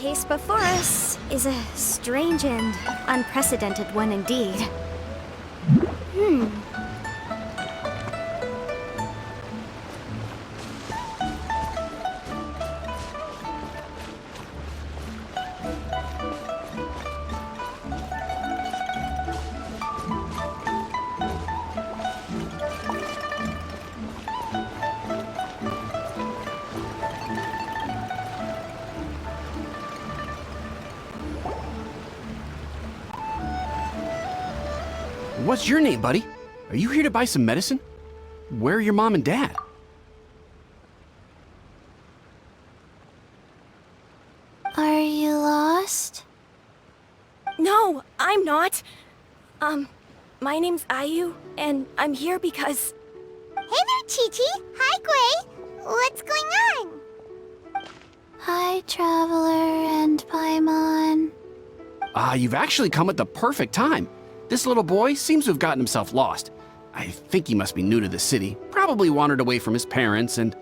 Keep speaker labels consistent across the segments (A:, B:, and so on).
A: case before us is a strange and unprecedented one indeed.
B: What's your name, buddy? Are you here to buy some medicine? Where are your mom and dad?
A: Are you lost?
C: No, I'm not. My name's Ayu, and I'm here because...
D: Hey there, Chi-Chi! Hi, Gui! What's going on?
A: Hi, Traveler and Paimon.
B: You've actually come at the perfect time. This little boy seems to have gotten himself lost. I think he must be new to the city, probably wandered away from his parents and...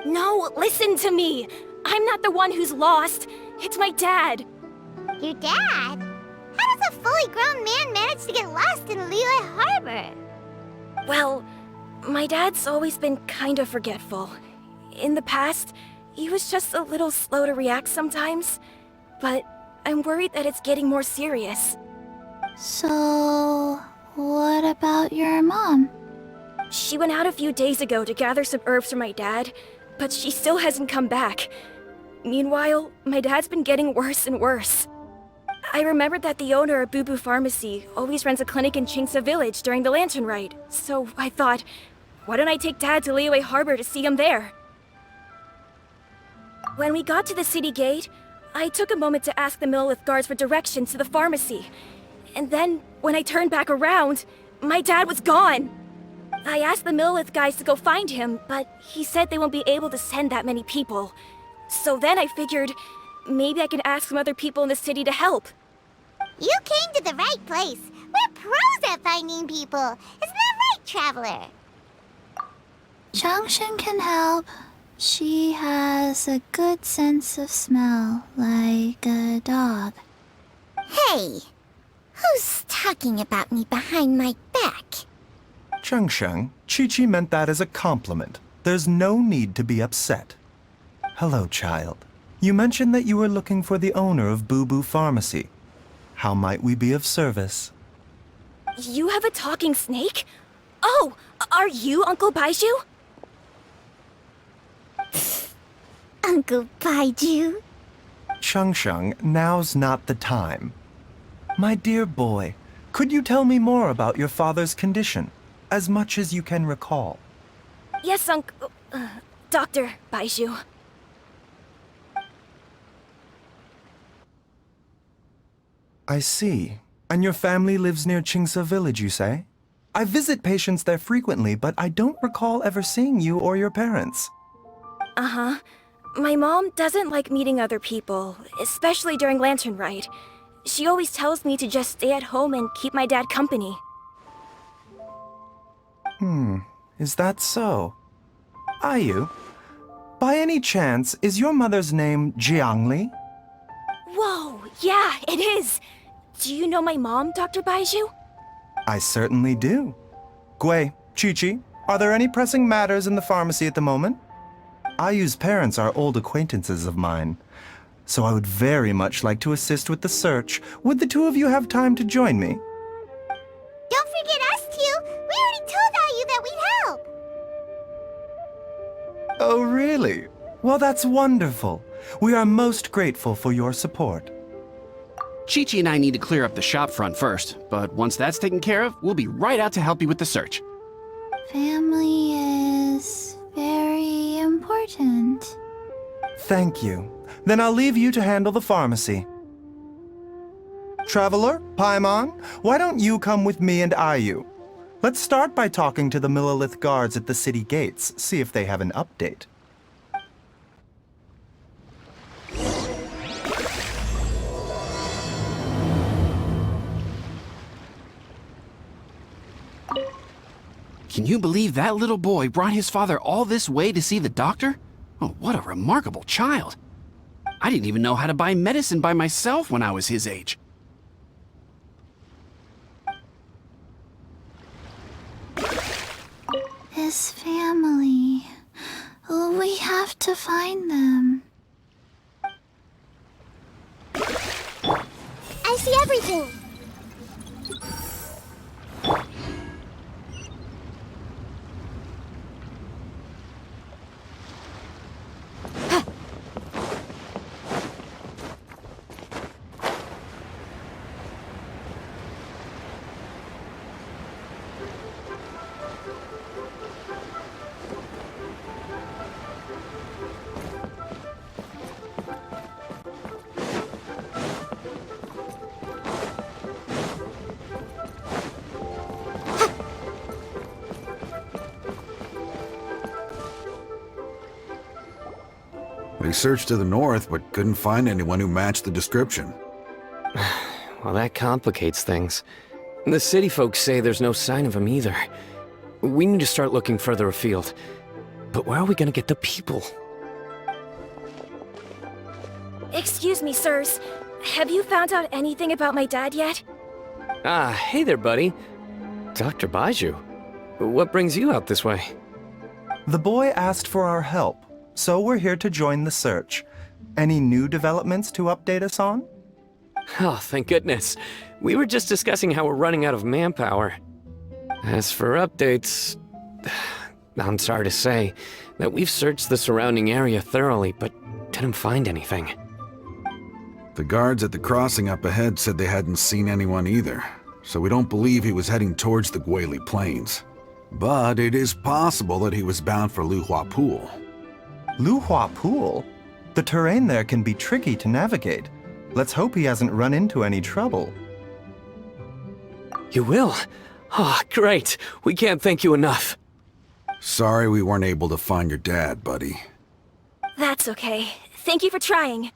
C: No, listen to me! I'm not the one who's lost. It's my dad.
D: Your dad? How does a fully grown man manage to get lost in Liyue Harbor?
C: Well, my dad's always been kind of forgetful. In the past, he was just a little slow to react sometimes. But I'm worried that it's getting more serious.
A: So, what about your mom?
C: She went out a few days ago to gather some herbs for my dad, but she still hasn't come back. Meanwhile, my dad's been getting worse and worse. I remembered that the owner of Boo Boo Pharmacy always runs a clinic in Chingsa Village during the Lantern Rite, so I thought, why don't I take Dad to Liyue Harbor to see him there? When we got to the city gate, I took a moment to ask the Millelith guards for directions to the pharmacy. And then, when I turned back around, my dad was gone! I asked the Millelith guys to go find him, but he said they won't be able to send that many people. So then I figured, maybe I can ask some other people in the city to help.
D: You came to the right place. We're pros at finding people. Isn't that right, Traveler?
A: Genshin can help. She has a good sense of smell, like a dog.
D: Hey, who's talking about me behind my back?
E: Chengsheng, Chi-Chi meant that as a compliment. There's no need to be upset. Hello, child. You mentioned that you were looking for the owner of Boo Boo Pharmacy. How might we be of service?
C: You have a talking snake? Oh, are you Uncle Baiju?
D: Uncle Baiju?
E: Chengsheng, now's not the time. My dear boy, could you tell me more about your father's condition, as much as you can recall?
C: Yes, Dr. Baiju.
E: I see. And your family lives near Chingsa Village, you say? I visit patients there frequently, but I don't recall ever seeing you or your parents.
C: Uh-huh. My mom doesn't like meeting other people, especially during Lantern Rite. She always tells me to just stay at home and keep my dad company.
E: Is that so? Ayu, by any chance, is your mother's name Jiangli?
C: Whoa, yeah, it is! Do you know my mom, Dr. Baiju?
E: I certainly do. Gui, Chi-Chi, are there any pressing matters in the pharmacy at the moment? Ayu's parents are old acquaintances of mine, so I would very much like to assist with the search. Would the two of you have time to join me?
D: Don't forget us two! We already told Ayu that we'd help!
E: Oh, really? Well, that's wonderful. We are most grateful for your support.
B: Chi-Chi and I need to clear up the shop front first, but once that's taken care of, we'll be right out to help you with the search.
A: Family is very important.
E: Thank you. Then I'll leave you to handle the pharmacy. Traveler, Paimon, why don't you come with me and Ayu? Let's start by talking to the Millelith guards at the city gates, see if they have an update.
B: Can you believe that little boy brought his father all this way to see the doctor? Oh, what a remarkable child. I didn't even know how to buy medicine by myself when I was his age.
A: His family. We have to find them.
D: I see everything.
F: They searched to the north, but couldn't find anyone who matched the description.
G: Well, that complicates things. The city folks say there's no sign of him either. We need to start looking further afield. But where are we gonna get the people?
C: Excuse me, sirs. Have you found out anything about my dad yet?
G: Ah, hey there, buddy. Dr. Baiju. What brings you out this way?
E: The boy asked for our help, so we're here to join the search. Any new developments to update us on?
G: Oh, thank goodness. We were just discussing how we're running out of manpower. As for updates, I'm sorry to say that we've searched the surrounding area thoroughly, but didn't find anything.
F: The guards at the crossing up ahead said they hadn't seen anyone either, so we don't believe he was heading towards the Guili Plains. But it is possible that he was bound for Luhua Pool.
E: Luhua Pool? The terrain there can be tricky to navigate. Let's hope he hasn't run into any trouble.
G: You will? Oh, great. We can't thank you enough.
F: Sorry we weren't able to find your dad, buddy.
C: That's okay. Thank you for trying.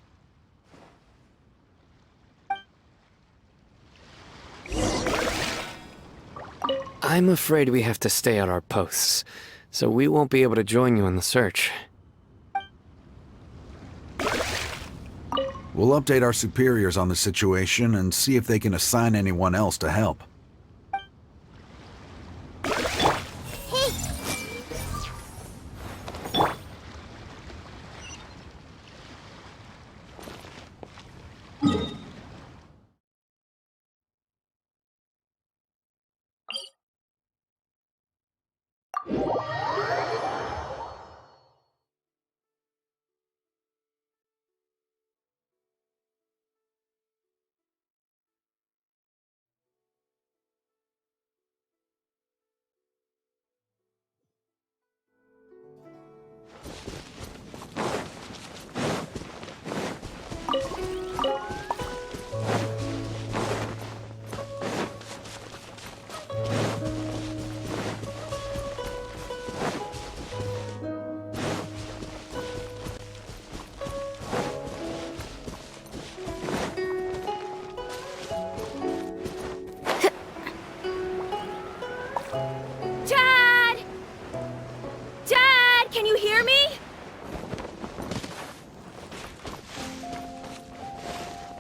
G: I'm afraid we have to stay at our posts, so we won't be able to join you in the search.
F: We'll update our superiors on the situation and see if they can assign anyone else to help.
C: Dad! Dad, can you hear me?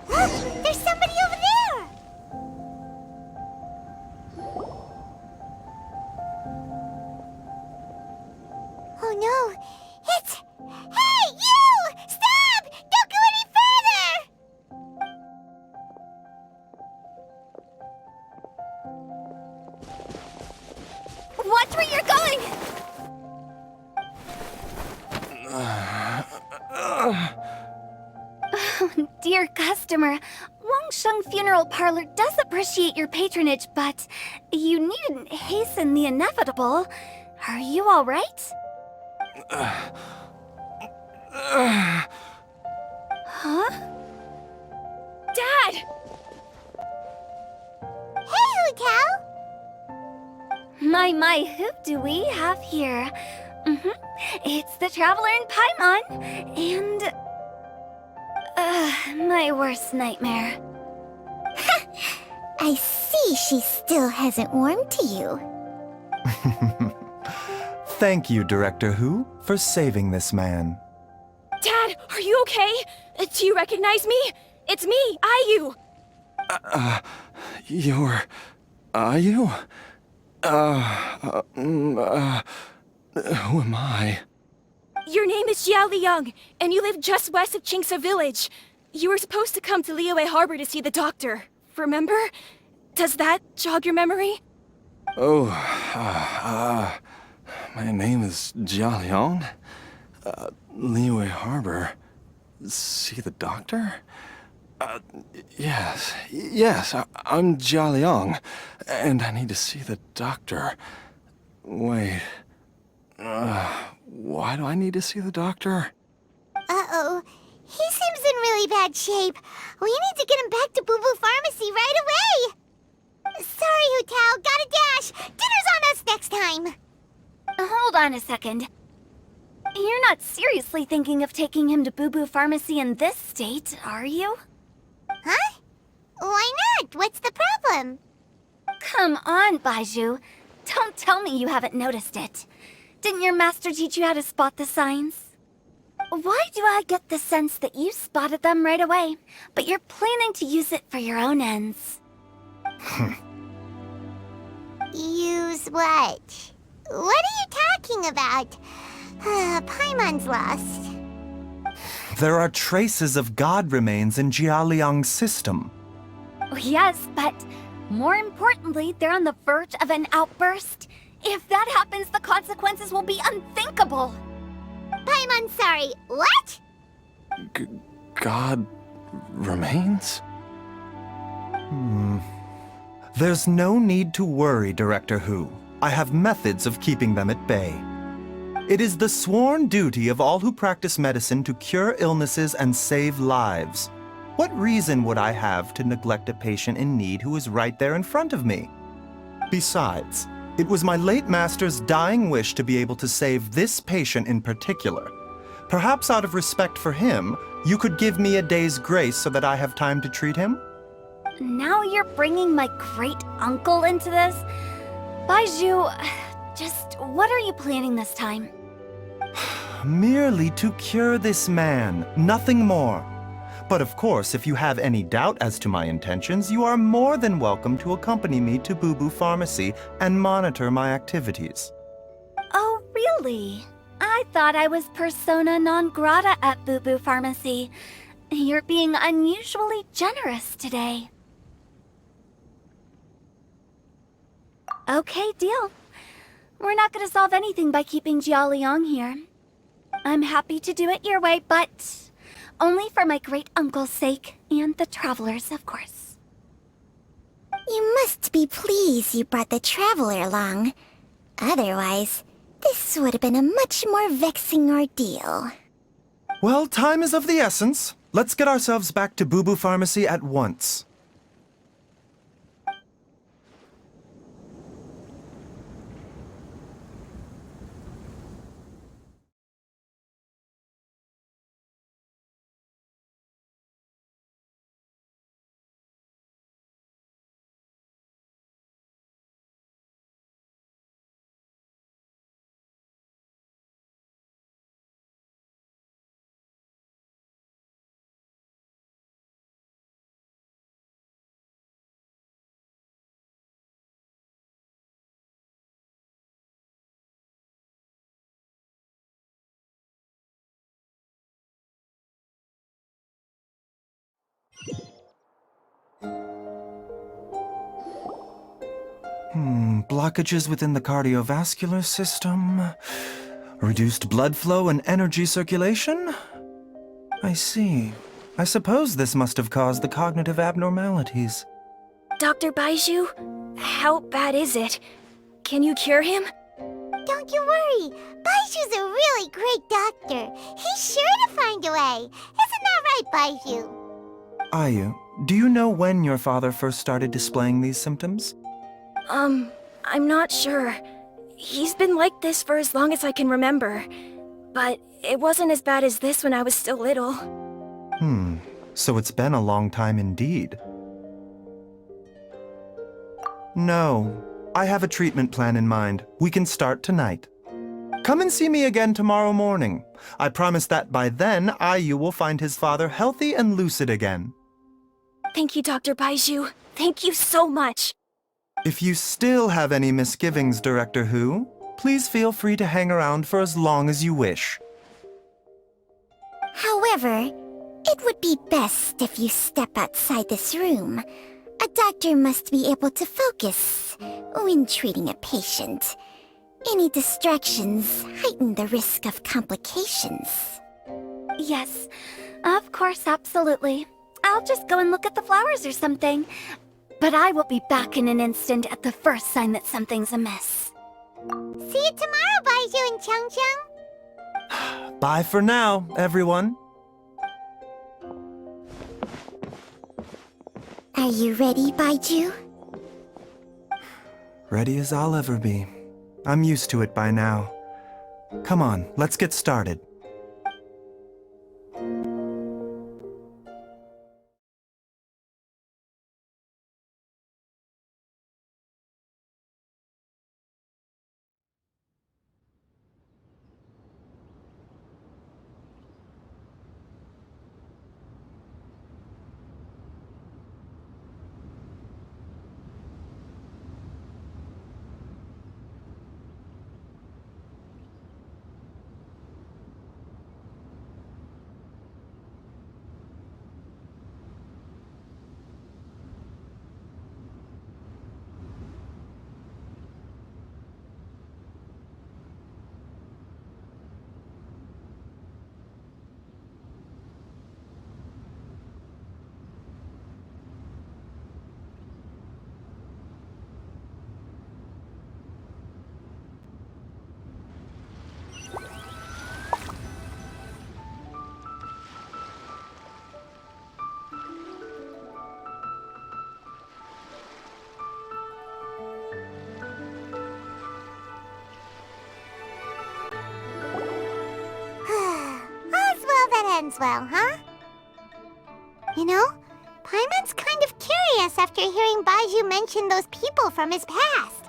D: Look, there's somebody over there! Oh no, it's... Hey, you! Stop! Don't go any further!
C: Watch where you're going!
H: Dear customer, Wangsheng Funeral Parlor does appreciate your patronage, but you needn't hasten the inevitable. Are you all right? Huh?
C: Dad!
D: Hey, Hutao!
H: My, who do we have here? It's the Traveler in Paimon, and... my worst nightmare.
D: I see she still hasn't warmed to you.
E: Thank you, Director Hu, for saving this man.
C: Dad, are you okay? Do you recognize me? It's me, Ayu!
E: You're... Are you? Who am I?
C: Your name is Jia Liang, and you live just west of Qingse Village. You were supposed to come to Liyue Harbor to see the doctor. Remember? Does that jog your memory?
E: Oh, my name is Jia Liang. Liyue Harbor. See the doctor? Yes, I'm Jia Liang, and I need to see the doctor. Wait, why do I need to see the doctor?
D: Uh-oh. He seems in really bad shape. We need to get him back to Boo Boo Pharmacy right away! Sorry, Hu Tao, gotta dash! Dinner's on us next time!
H: Hold on a second. You're not seriously thinking of taking him to Boo Boo Pharmacy in this state, are you?
D: Huh? Why not? What's the problem?
H: Come on, Baizhu. Don't tell me you haven't noticed it. Didn't your master teach you how to spot the signs? Why do I get the sense that you spotted them right away, but you're planning to use it for your own ends?
D: Use what? What are you talking about? Paimon's lost.
E: There are traces of god remains in Jia Liang's system.
H: Yes, but more importantly, they're on the verge of an outburst. If that happens, the consequences will be unthinkable.
D: Paimon, sorry, what?
E: God remains? There's no need to worry, Director Hu. I have methods of keeping them at bay. It is the sworn duty of all who practice medicine to cure illnesses and save lives. What reason would I have to neglect a patient in need who is right there in front of me? Besides, it was my late master's dying wish to be able to save this patient in particular. Perhaps out of respect for him, you could give me a day's grace so that I have time to treat him?
H: Now you're bringing my great-uncle into this? Baizhu, just what are you planning this time?
E: Merely to cure this man, nothing more. But of course, if you have any doubt as to my intentions, you are more than welcome to accompany me to Boo Boo Pharmacy and monitor my activities.
H: Oh, really? I thought I was persona non grata at Boo Boo Pharmacy. You're being unusually generous today. Okay, deal. We're not gonna solve anything by keeping Jia Liang here. I'm happy to do it your way, but only for my great-uncle's sake, and the travelers, of course.
D: You must be pleased you brought the traveler along. Otherwise, this would have been a much more vexing ordeal.
E: Well, time is of the essence. Let's get ourselves back to Boo Boo Pharmacy at once. Blockages within the cardiovascular system, reduced blood flow and energy circulation? I see. I suppose this must have caused the cognitive abnormalities.
C: Dr. Baizhu, how bad is it? Can you cure him?
D: Don't you worry. Baiju's a really great doctor. He's sure to find a way. Isn't that right, Baiju?
E: Ayu, do you know when your father first started displaying these symptoms?
C: I'm not sure. He's been like this for as long as I can remember. But it wasn't as bad as this when I was still little.
E: So it's been a long time indeed. No, I have a treatment plan in mind. We can start tonight. Come and see me again tomorrow morning. I promise that by then, Ayu will find his father healthy and lucid again.
C: Thank you, Dr. Baizhu. Thank you so much.
E: If you still have any misgivings, Director Hu, please feel free to hang around for as long as you wish.
D: However, it would be best if you step outside this room. A doctor must be able to focus when treating a patient. Any distractions heighten the risk of complications.
H: Yes, of course, absolutely. I'll just go and look at the flowers or something. But I will be back in an instant at the first sign that something's amiss.
D: See you tomorrow, Baizhu and Changcheng.
E: Bye for now, everyone.
D: Are you ready, Baizhu?
E: Ready as I'll ever be. I'm used to it by now. Come on, let's get started.
D: Ends well, huh? You know, Paimon's kind of curious after hearing Baizhu mention those people from his past.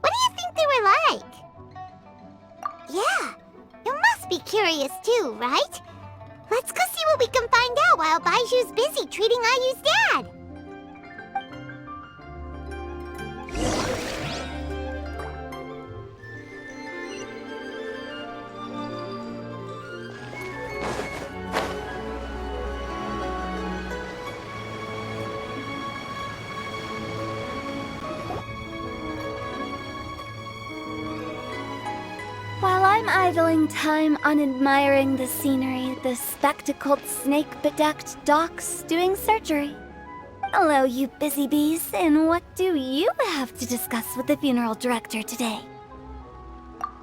D: What do you think they were like? Yeah, you must be curious too, right? Let's go see what we can find out while Baizhu's busy treating Ayu's dad.
H: While I'm idling time on admiring the scenery, the spectacled snake-bedecked docs doing surgery. Hello, you busy bees, and what do you have to discuss with the funeral director today?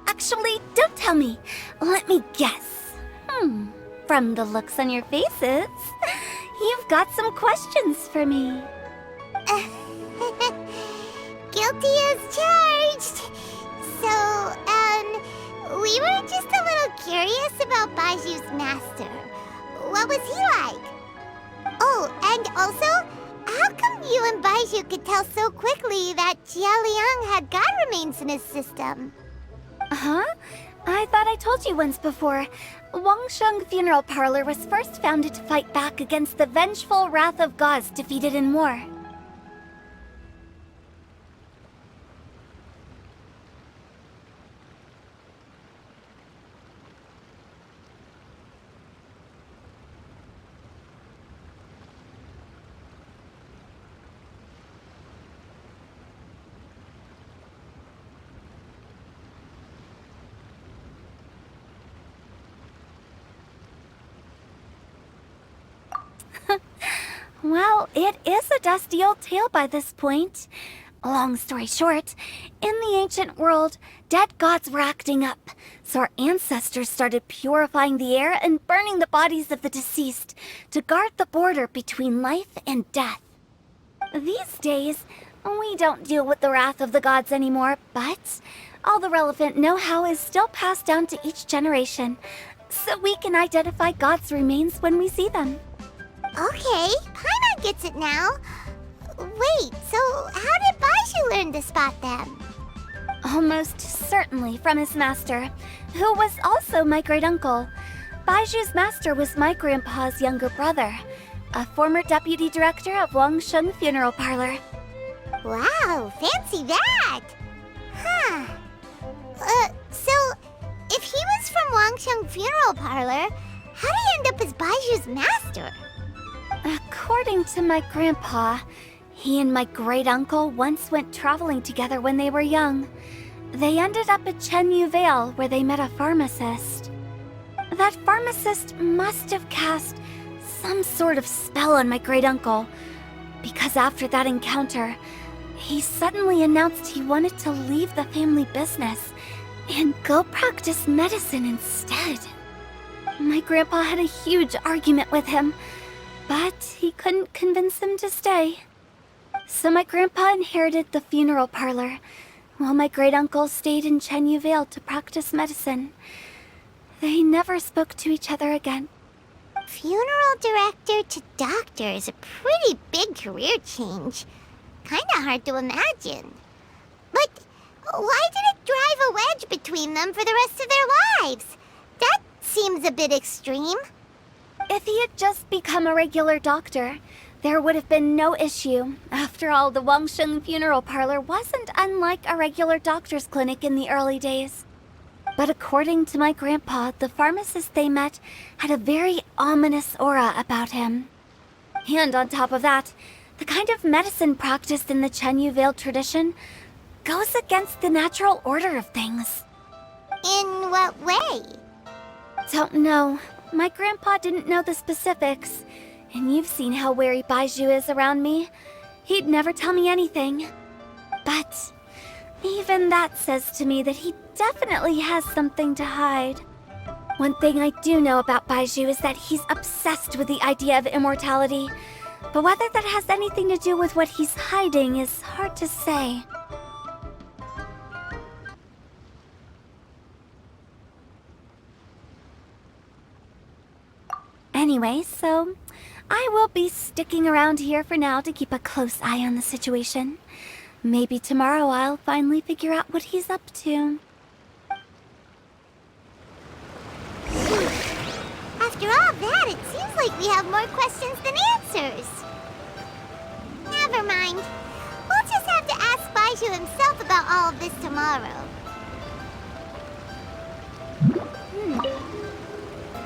H: Actually, don't tell me. Let me guess. From the looks on your faces, you've got some questions for me.
D: Guilty as charged. So, we were just a little curious about Baiju's master. What was he like? Oh, and also, how come you and Baizhu could tell so quickly that Jia Liang had god remains in his system?
H: Huh? I thought I told you once before. Wangsheng Funeral Parlor was first founded to fight back against the vengeful wrath of gods defeated in war. Well, it is a dusty old tale by this point. Long story short, in the ancient world, dead gods were acting up, so our ancestors started purifying the air and burning the bodies of the deceased to guard the border between life and death. These days, we don't deal with the wrath of the gods anymore, but all the relevant know-how is still passed down to each generation, so we can identify gods' remains when we see them.
D: Okay, Paimon gets it now. Wait, so how did Baizhu learn to spot them?
H: Almost certainly from his master. who was also my great-uncle. Baiju's master was my grandpa's younger brother, a former deputy director of Wangsheng Funeral Parlor.
D: Wow, fancy that! Huh. So, if he was from Wangsheng Funeral Parlor, how did he end up as Baiju's master?
H: According to my grandpa, he and my great-uncle once went traveling together when they were young. They ended up at Chenyu Vale, where they met a pharmacist. That pharmacist must have cast some sort of spell on my great-uncle, because after that encounter, he suddenly announced he wanted to leave the family business and go practice medicine instead. My grandpa had a huge argument with him, but he couldn't convince him to stay. So my grandpa inherited the funeral parlor, while my great-uncle stayed in Chenyu Vale to practice medicine. They never spoke to each other again.
D: Funeral director to doctor is a pretty big career change. Kinda hard to imagine. But why did it drive a wedge between them for the rest of their lives? That seems a bit extreme.
H: If he had just become a regular doctor, there would have been no issue. After all, the Wangsheng Funeral Parlor wasn't unlike a regular doctor's clinic in the early days. But according to my grandpa, the pharmacist they met had a very ominous aura about him. And on top of that, the kind of medicine practiced in the Chenyu Vale tradition goes against the natural order of things.
D: In what way?
H: Don't know. My grandpa didn't know the specifics. And you've seen how wary Baizhu is around me. He'd never tell me anything. But even that says to me that he definitely has something to hide. One thing I do know about Baizhu is that he's obsessed with the idea of immortality. But whether that has anything to do with what he's hiding is hard to say. Anyway, so I will be sticking around here for now to keep a close eye on the situation. Maybe tomorrow I'll finally figure out what he's up to.
D: After all that, it seems like we have more questions than answers. Never mind. We'll just have to ask Baizhu himself about all of this tomorrow.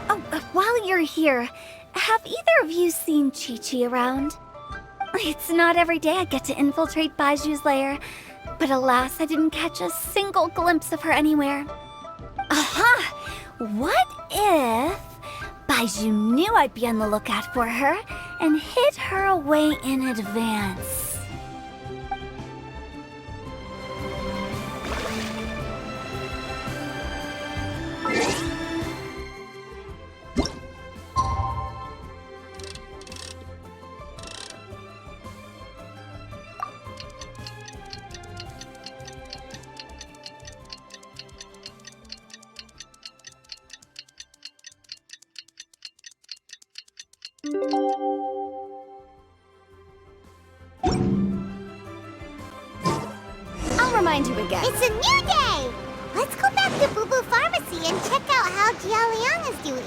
H: Oh, while you're here, have either of you seen Chi-Chi around? It's not every day I get to infiltrate Baiju's lair, but alas, I didn't catch a single glimpse of her anywhere. Aha! What if Baizhu knew I'd be on the lookout for her and hid her away in advance?
C: I'll remind you again.
D: It's a new day! Let's go back to Boo Boo Pharmacy and check out how Jia Liang is doing.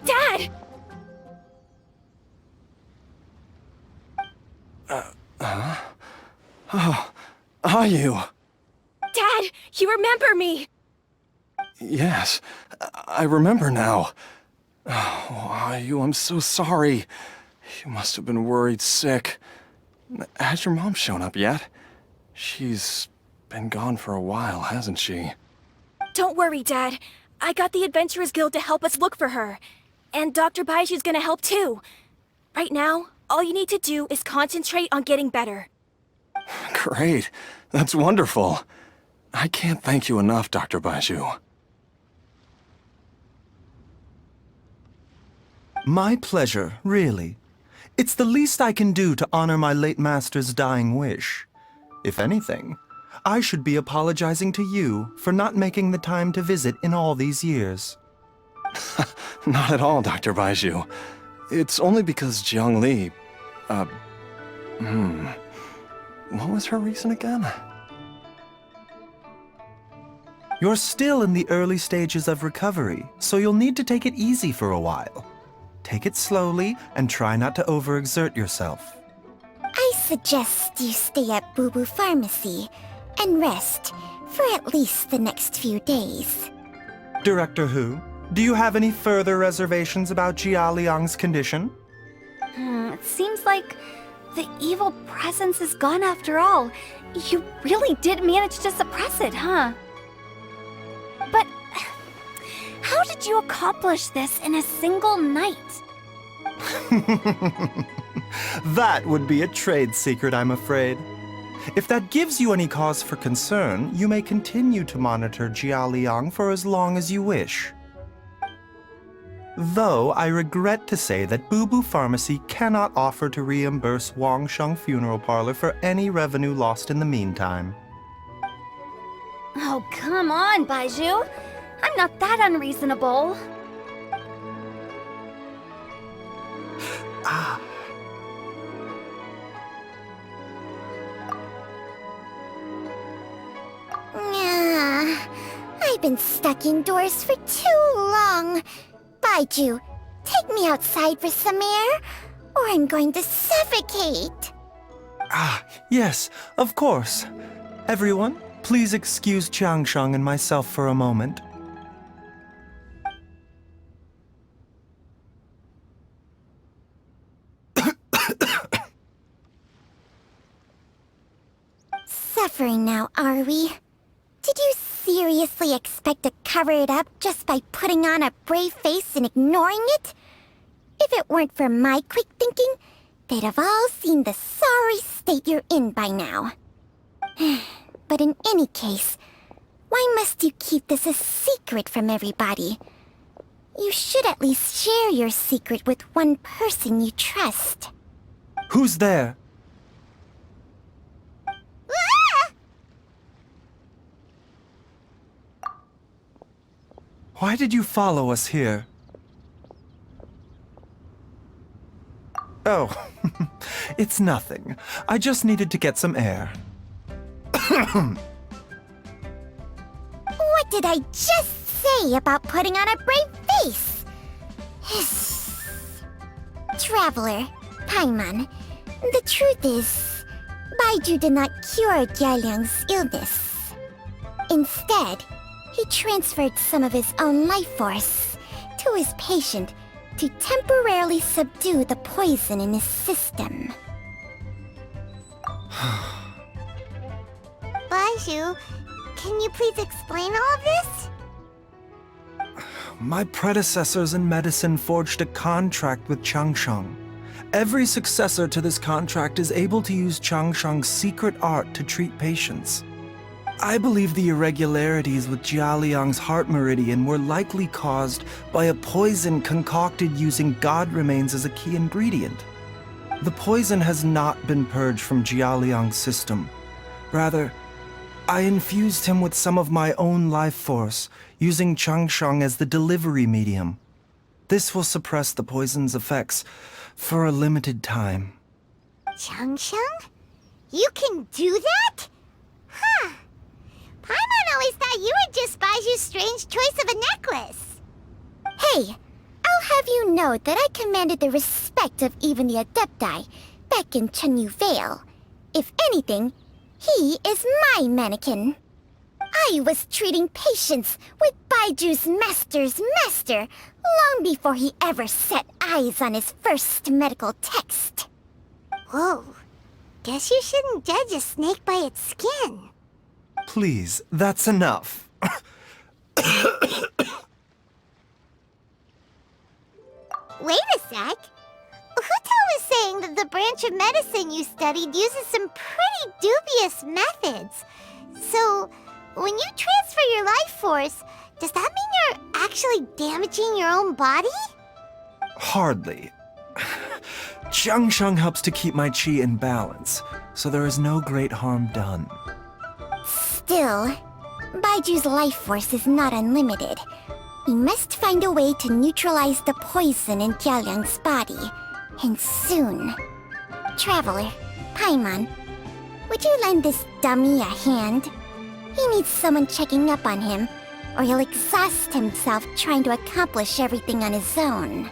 C: Dad!
E: Are you?
C: Dad, you remember me!
E: Yes, I remember now. Oh, are you? I'm so sorry. You must have been worried sick. Has your mom shown up yet? She's been gone for a while, hasn't she?
C: Don't worry, Dad. I got the Adventurers Guild to help us look for her. And Dr. Baiju's gonna help too. Right now, all you need to do is concentrate on getting better.
E: Great. That's wonderful. I can't thank you enough, Dr. Baizhu. My pleasure, really. It's the least I can do to honor my late master's dying wish. If anything, I should be apologizing to you for not making the time to visit in all these years. Not at all, Dr. Baizhu. It's only because Jiang Li... What was her reason again? You're still in the early stages of recovery, so you'll need to take it easy for a while. Take it slowly and try not to overexert yourself.
D: I suggest you stay at Boo Boo Pharmacy and rest for at least the next few days.
E: Director Hu, do you have any further reservations about Jia Liang's condition?
H: It seems like the evil presence is gone after all. You really did manage to suppress it, huh? But how did you accomplish this in a single night?
E: That would be a trade secret, I'm afraid. If that gives you any cause for concern, you may continue to monitor Jia Liang for as long as you wish. Though I regret to say that Boo Boo Pharmacy cannot offer to reimburse Wangsheng Funeral Parlor for any revenue lost in the meantime.
H: Oh, come on, Baizhu. I'm not that unreasonable.
D: I've been stuck indoors for too long. Baizhu, take me outside for some air, or I'm going to suffocate.
E: Yes, of course. Everyone, please excuse Changsheng and myself for a moment.
D: Suffering now, are we? Did you seriously expect to cover it up just by putting on a brave face and ignoring it? If it weren't for my quick thinking, they'd have all seen the sorry state you're in by now. But in any case, why must you keep this a secret from everybody? You should at least share your secret with one person you trust.
E: Who's there? Why did you follow us here? Oh, it's nothing. I just needed to get some air.
D: What did I just say about putting on a brave face? Traveler, Paimon, the truth is, Baizhu did not cure Jialiang's illness. Instead, he transferred some of his own life force to his patient to temporarily subdue the poison in his system. Baizhu, can you please explain all of this?
E: My predecessors in medicine forged a contract with Changsheng. Every successor to this contract is able to use Changsheng's secret art to treat patients. I believe the irregularities with Jia Liang's heart meridian were likely caused by a poison concocted using god remains as a key ingredient. The poison has not been purged from Jia Liang's system. Rather, I infused him with some of my own life force, using Changsheng as the delivery medium. This will suppress the poison's effects for a limited time.
D: Changsheng? You can do that? Huh. Paimon always thought you were just Baizhu's strange choice of a necklace. Hey, I'll have you know that I commanded the respect of even the Adepti back in Chenyu Vale. If anything, he is my mannequin. I was treating patients with Baiju's master's master long before he ever set eyes on his first medical text. Whoa. Guess you shouldn't judge a snake by its skin.
E: Please, that's enough.
D: Wait a sec. Huto was saying that the branch of medicine you studied uses some pretty dubious methods. So, when you transfer your life force, does that mean you're actually damaging your own body?
E: Hardly. Changsheng helps to keep my chi in balance, so there is no great harm done.
D: Still, Baiju's life force is not unlimited. We must find a way to neutralize the poison in Jialiang's body. And soon. Traveler, Paimon, would you lend this dummy a hand? He needs someone checking up on him, or he'll exhaust himself trying to accomplish everything on his own.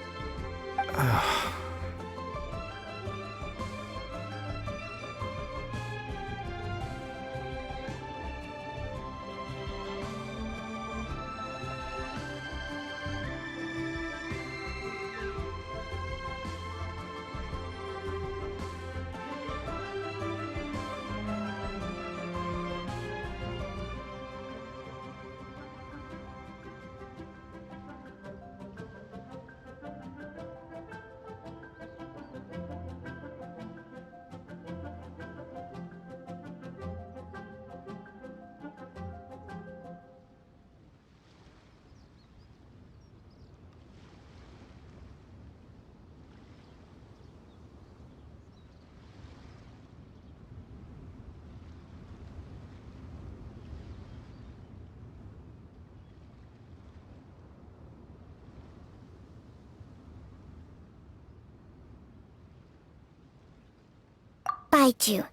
D: Baiju,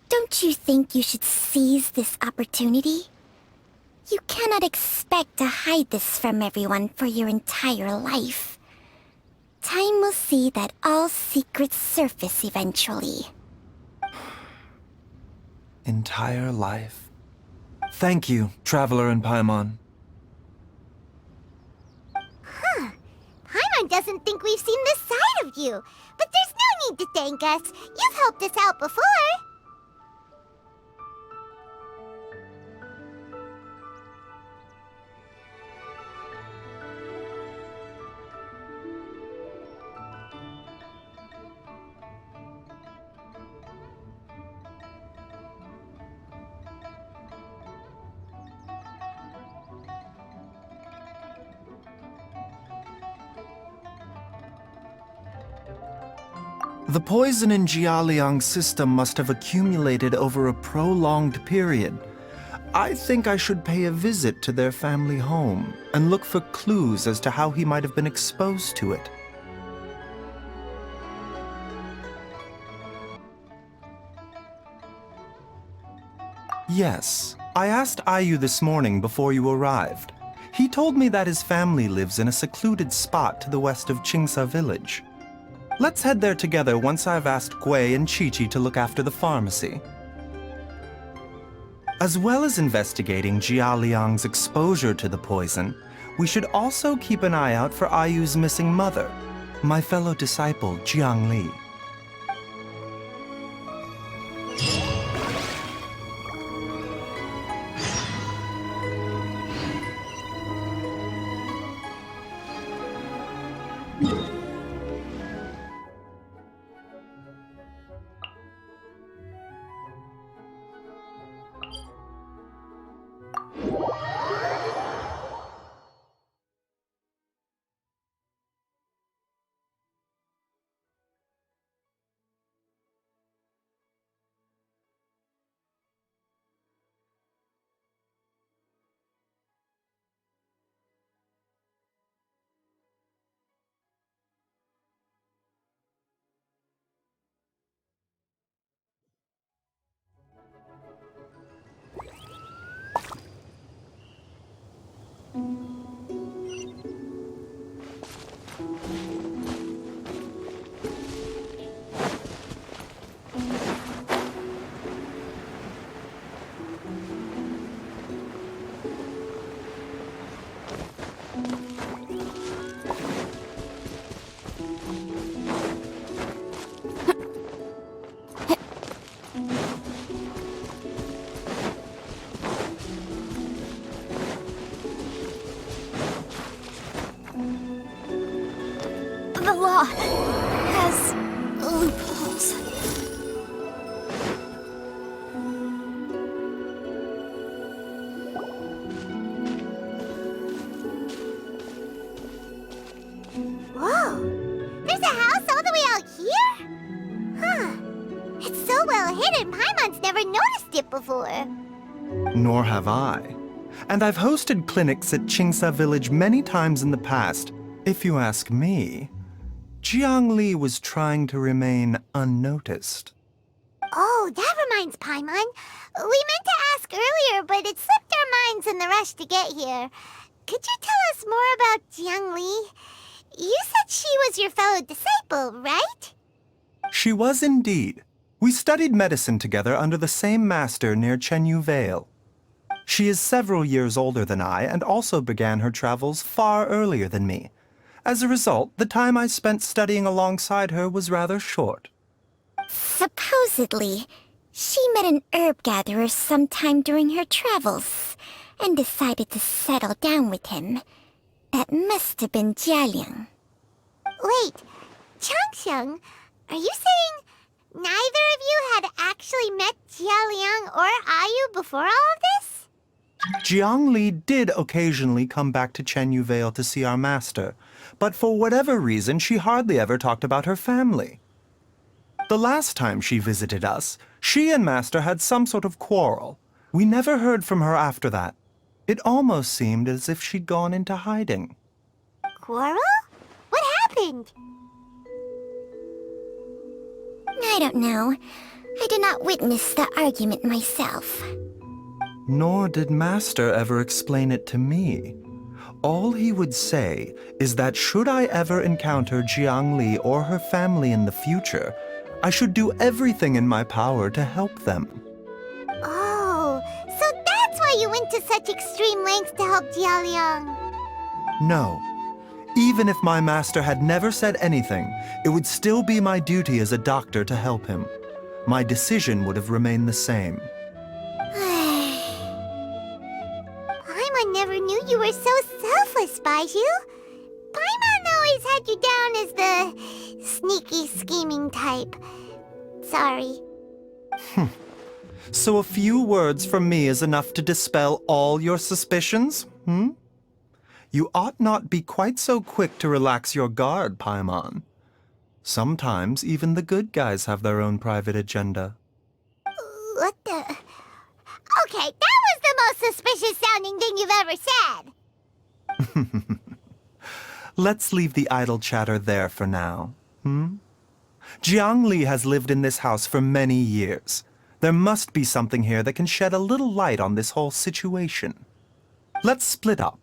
D: don't you think you should seize this opportunity? You cannot expect to hide this from everyone for your entire life. Time will see that all secrets surface eventually.
E: Entire life. Thank you, Traveler and Paimon.
D: Paimon doesn't think we've seen this side of you, but there's no need to thank us. You've helped us out before.
E: The poison in Jialiang's system must have accumulated over a prolonged period. I think I should pay a visit to their family home and look for clues as to how he might have been exposed to it. Yes, I asked Ayu this morning before you arrived. He told me that his family lives in a secluded spot to the west of Qingsa village. Let's head there together once I've asked Gui and Chi-Chi to look after the pharmacy. As well as investigating Jialiang's exposure to the poison, we should also keep an eye out for Ayu's missing mother, my fellow disciple Jiang Li.
H: The law has loopholes.
D: Whoa! There's a house all the way out here? Huh. It's so well hidden, Paimon's never noticed it before.
E: Nor have I. And I've hosted clinics at Qingsa Village many times in the past. If you ask me, Jiangli was trying to remain unnoticed.
D: Oh, that reminds Paimon. We meant to ask earlier, but it slipped our minds in the rush to get here. Could you tell us more about Jiang Li? You said she was your fellow disciple, right?
E: She was indeed. We studied medicine together under the same master near Chenyu Vale. She is several years older than I and also began her travels far earlier than me. As a result, the time I spent studying alongside her was rather short.
D: Supposedly, she met an herb gatherer sometime during her travels and decided to settle down with him. That must have been Jialiang. Wait, Changsheng, are you saying neither of you had actually met Jialiang or Ayu before all of this?
E: Jiang Li did occasionally come back to Chenyu Vale to see our master, but for whatever reason, she hardly ever talked about her family. The last time she visited us, she and Master had some sort of quarrel. We never heard from her after that. It almost seemed as if she'd gone into hiding.
D: Quarrel? What happened? I don't know. I did not witness the argument myself.
E: Nor did Master ever explain it to me. All he would say is that should I ever encounter Jiang Li or her family in the future, I should do everything in my power to help them.
D: Oh, so that's why you went to such extreme lengths to help Jialiang.
E: No. Even if my master had never said anything, it would still be my duty as a doctor to help him. My decision would have remained the same.
D: Paimon never knew you were so selfless, Baiju. Paimon always had you down as the sneaky, scheming type. Sorry.
E: So a few words from me is enough to dispel all your suspicions, You ought not be quite so quick to relax your guard, Paimon. Sometimes even the good guys have their own private agenda.
D: What the... Okay, that was the most suspicious sounding thing you've ever said.
E: Let's leave the idle chatter there for now, Jiang Li has lived in this house for many years. There must be something here that can shed a little light on this whole situation. Let's split up.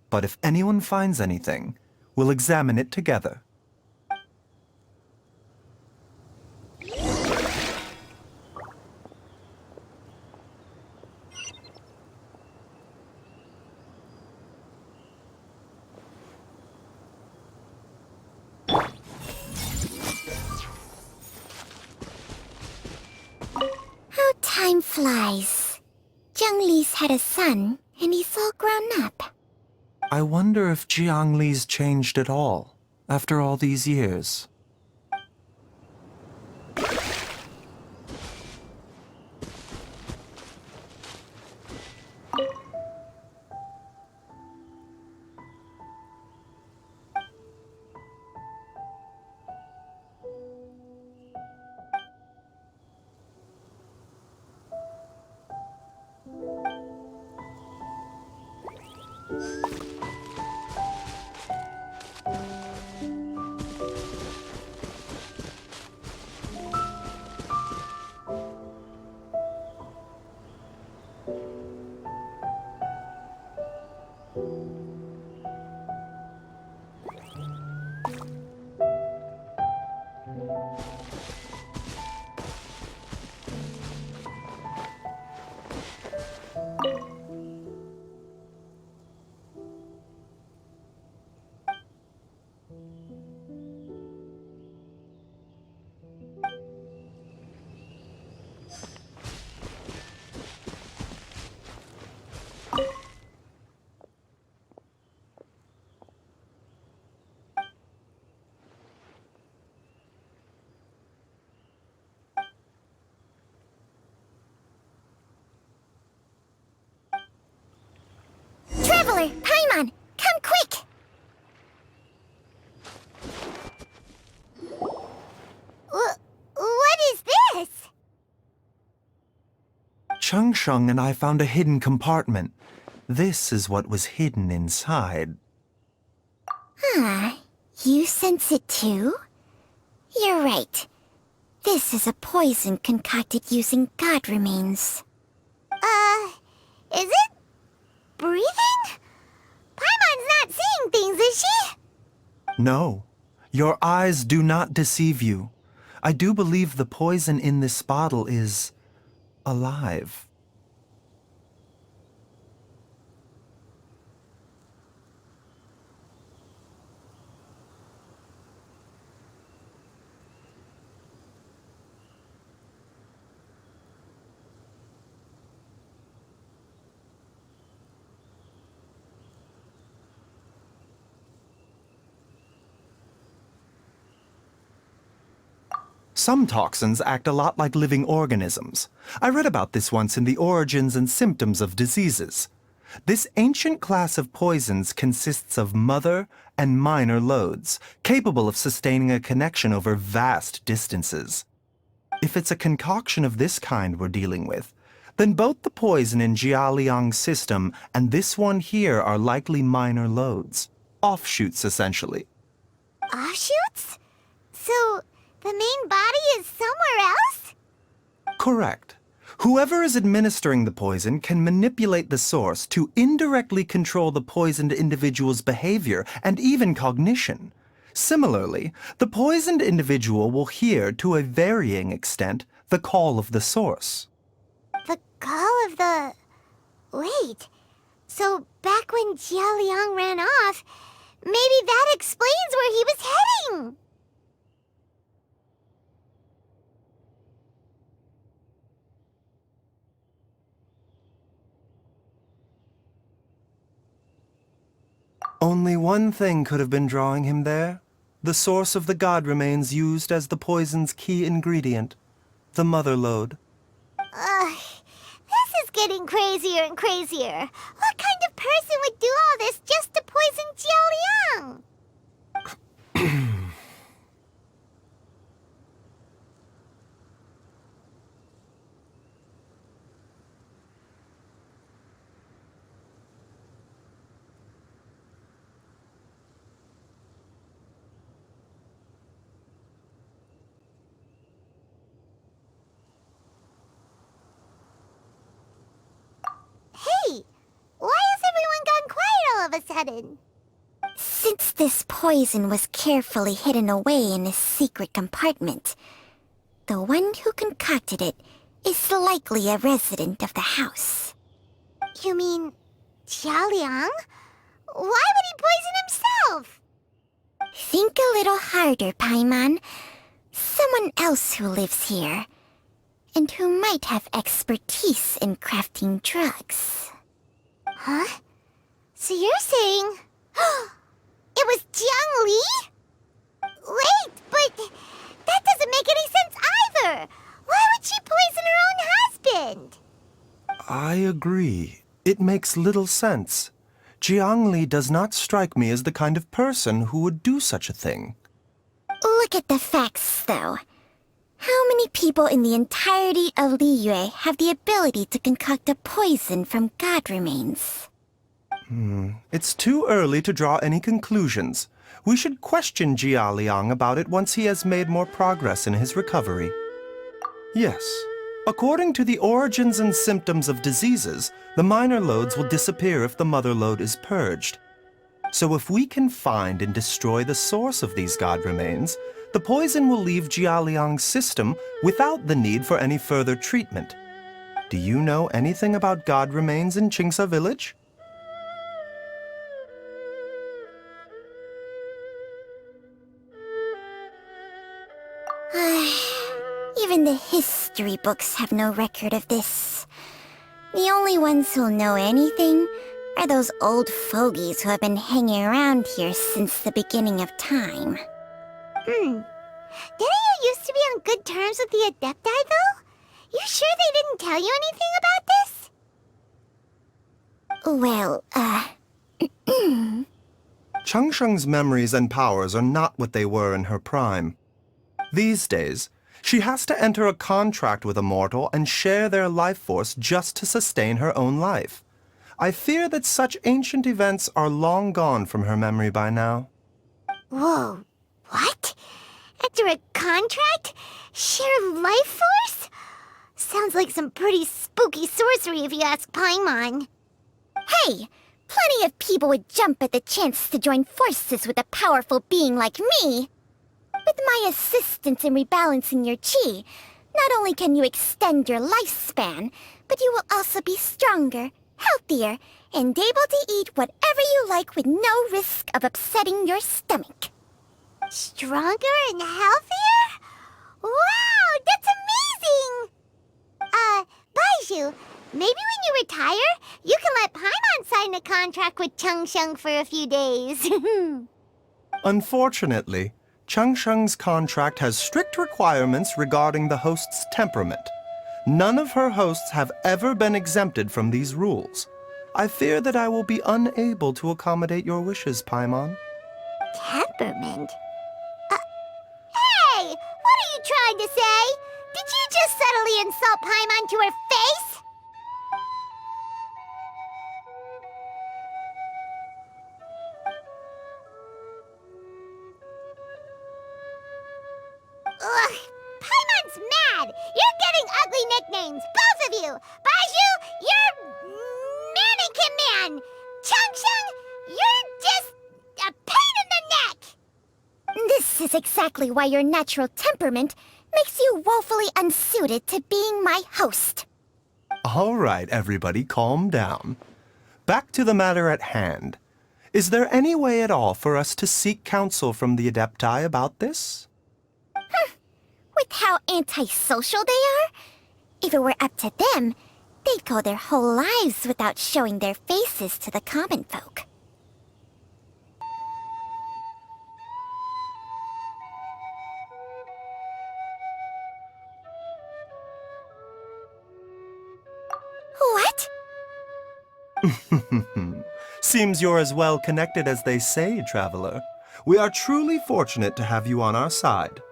E: But if anyone finds anything, we'll examine it together.
D: How time flies. Jiang Li's had a son, and he's all grown up.
E: I wonder if Jiang Li's changed at all, after all these years.
D: Traveler, Paimon, come quick! What is this?
E: Changsheng and I found a hidden compartment. This is what was hidden inside.
H: Huh. You sense it too? You're right. This is a poison concocted using god remains.
D: Is it? Breathing? Paimon's not seeing things, is she?
E: No, your eyes do not deceive you. I do believe the poison in this bottle is alive. Some toxins act a lot like living organisms. I read about this once in the Origins and Symptoms of Diseases. This ancient class of poisons consists of mother and minor loads, capable of sustaining a connection over vast distances. If it's a concoction of this kind we're dealing with, then both the poison in Jialiang's system and this one here are likely minor loads. Offshoots, essentially.
D: Offshoots? So, the main body is somewhere else?
E: Correct. Whoever is administering the poison can manipulate the source to indirectly control the poisoned individual's behavior and even cognition. Similarly, the poisoned individual will hear, to a varying extent, the call of the source.
D: The call of the... Wait. So, back when Jia Liang ran off, maybe that explains where he was heading!
E: Only one thing could have been drawing him there. The source of the god remains used as the poison's key ingredient, the mother lode.
D: This is getting crazier and crazier. What kind of person would do all this just to poison Jia Liang? Hey, why has everyone gone quiet all of a sudden?
H: Since this poison was carefully hidden away in a secret compartment, the one who concocted it is likely a resident of the house.
D: You mean Jia Liang? Why would he poison himself?
H: Think a little harder, Paimon. Someone else who lives here, and who might have expertise in crafting drugs.
D: Huh? So you're saying... it was Jiang Li? Wait, but that doesn't make any sense either! Why would she poison her own husband?
E: I agree. It makes little sense. Jiang Li does not strike me as the kind of person who would do such a thing.
H: Look at the facts, though. How many people in the entirety of Liyue have the ability to concoct a poison from god remains?
E: It's too early to draw any conclusions. We should question Jia Liang about it once he has made more progress in his recovery. Yes. According to the Origins and Symptoms of Diseases, the minor loads will disappear if the mother lode is purged. So if we can find and destroy the source of these god remains, the poison will leave Jia Liang's system without the need for any further treatment. Do you know anything about god remains in Qingsa village?
H: Even the history books have no record of this. The only ones who'll know anything are those old fogies who have been hanging around here since the beginning of time.
D: Didn't you used to be on good terms with the Adepti, though? You sure they didn't tell you anything about this?
H: Well,
E: Changsheng's memories and powers are not what they were in her prime. These days, she has to enter a contract with a mortal and share their life force just to sustain her own life. I fear that such ancient events are long gone from her memory by now.
D: Whoa, what? After a contract? Share life force? Sounds like some pretty spooky sorcery if you ask Paimon. Hey, plenty of people would jump at the chance to join forces with a powerful being like me. With my assistance in rebalancing your chi, not only can you extend your lifespan, but you will also be stronger, healthier, and able to eat whatever you like with no risk of upsetting your stomach. Stronger and healthier? Wow, that's amazing! Baizhu, maybe when you retire, you can let Paimon sign a contract with Changsheng for a few days.
E: Unfortunately, Changsheng's contract has strict requirements regarding the host's temperament. None of her hosts have ever been exempted from these rules. I fear that I will be unable to accommodate your wishes, Paimon.
D: Temperament? Hey! What are you trying to say? Did you just subtly insult Paimon to her face? Ugh! Paimon's mad! You're getting ugly nicknames, both of you! Baizhu, you're Mannequin Man! Changsheng, you're just a pain in the neck! This is exactly why your natural temperament makes you woefully unsuited to being my host.
E: All right, everybody, calm down. Back to the matter at hand. Is there any way at all for us to seek counsel from the Adepti about this?
D: With how antisocial they are? If it were up to them, they'd go their whole lives without showing their faces to the common folk. What?
E: Seems you're as well connected as they say, traveler. We are truly fortunate to have you on our side.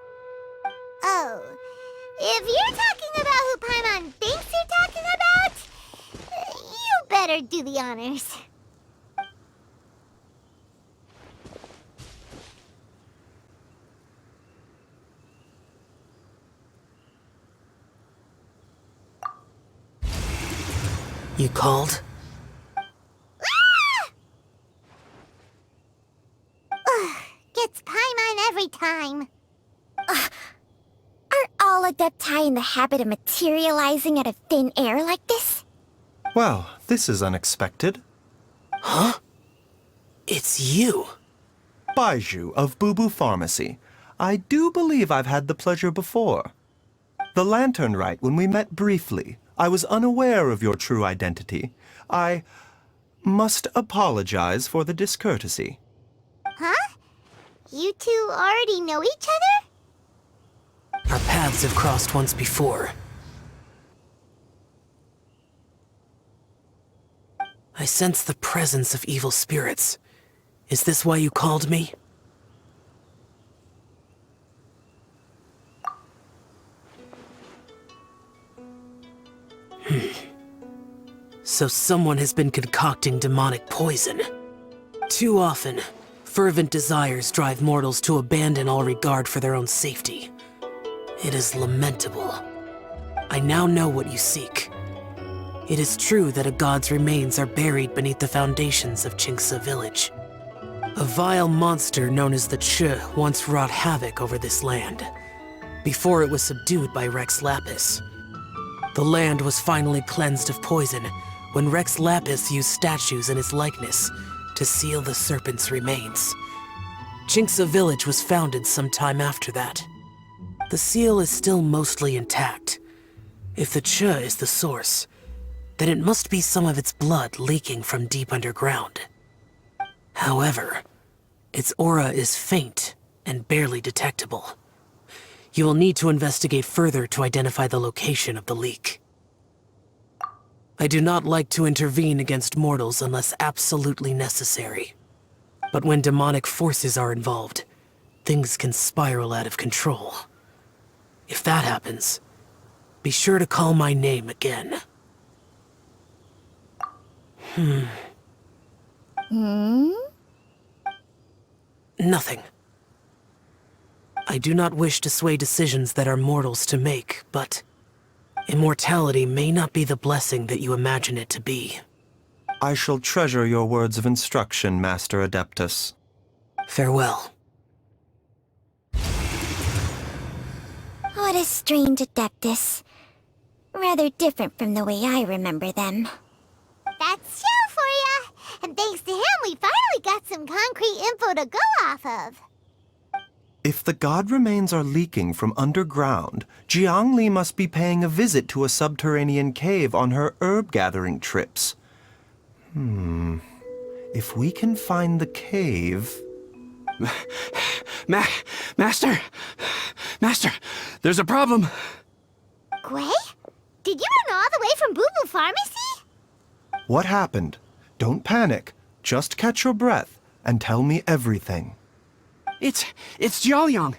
D: Oh, if you're talking about who Paimon thinks you're talking about, you better do the honors.
I: You called?
D: Gets Paimon every time. Are all Adepti in the habit of materializing out of thin air like this?
E: Well, this is unexpected.
I: Huh? It's you.
E: Baizhu of Boo Boo Pharmacy. I do believe I've had the pleasure before. The Lantern Rite, when we met briefly, I was unaware of your true identity. I must apologize for the discourtesy.
D: Huh? You two already know each other?
I: Our paths have crossed once before. I sense the presence of evil spirits. Is this why you called me? So someone has been concocting demonic poison. Too often, fervent desires drive mortals to abandon all regard for their own safety. It is lamentable. I now know what you seek. It is true that a god's remains are buried beneath the foundations of Qingce village. A vile monster known as the Che once wrought havoc over this land, before it was subdued by Rex Lapis. The land was finally cleansed of poison when Rex Lapis used statues in his likeness to seal the serpent's remains. Qingce village was founded some time after that. The seal is still mostly intact. If the Che is the source, then it must be some of its blood leaking from deep underground. However, its aura is faint and barely detectable. You will need to investigate further to identify the location of the leak. I do not like to intervene against mortals unless absolutely necessary. But when demonic forces are involved, things can spiral out of control. If that happens, be sure to call my name again. Nothing. I do not wish to sway decisions that are mortals to make, but immortality may not be the blessing that you imagine it to be.
E: I shall treasure your words of instruction, Master Adeptus.
I: Farewell.
D: What a strange Adeptus. Rather different from the way I remember them. That's Shell for ya! And thanks to him, we finally got some concrete info to go off of.
E: If the god remains are leaking from underground, Jiangli must be paying a visit to a subterranean cave on her herb-gathering trips. If we can find the cave...
B: Master! Master, there's a problem.
D: Gwei? Did you run all the way from Boo Boo Pharmacy?
E: What happened? Don't panic. Just catch your breath and tell me everything.
B: It's Jiaoliang.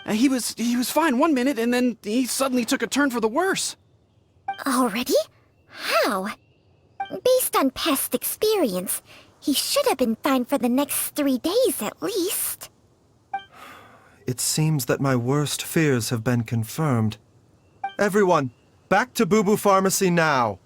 B: He was fine one minute, and then he suddenly took a turn for the worse.
D: Already? How? Based on past experience, he should have been fine for the next 3 days at least.
E: It seems that my worst fears have been confirmed. Everyone, back to Boo Boo Pharmacy now!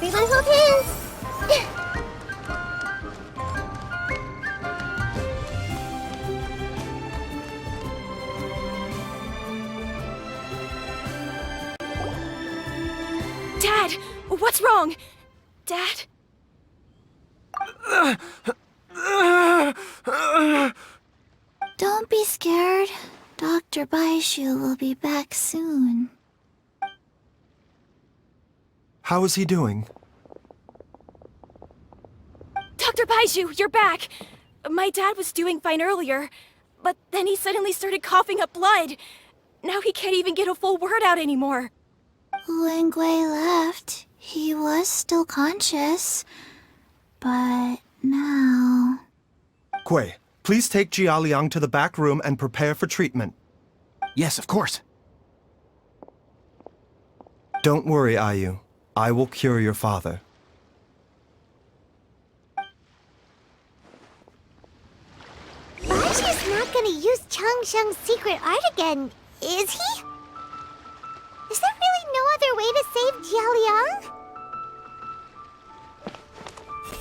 D: Everyone hold hands!
C: Dad! What's wrong? Dad?
A: Don't be scared. Dr. Baishu will be back soon.
E: How is he doing?
C: Dr. Baiju, you're back! My dad was doing fine earlier, but then he suddenly started coughing up blood. Now he can't even get a full word out anymore.
A: When Gwei left, he was still conscious. But now...
E: Gui, please take Jiaoliang to the back room and prepare for treatment.
B: Yes, of course.
E: Don't worry, Ayu. I will cure your father.
D: Baishu's not gonna use Changsheng's secret art again, is he? Is there really no other way to save Jiaoliang?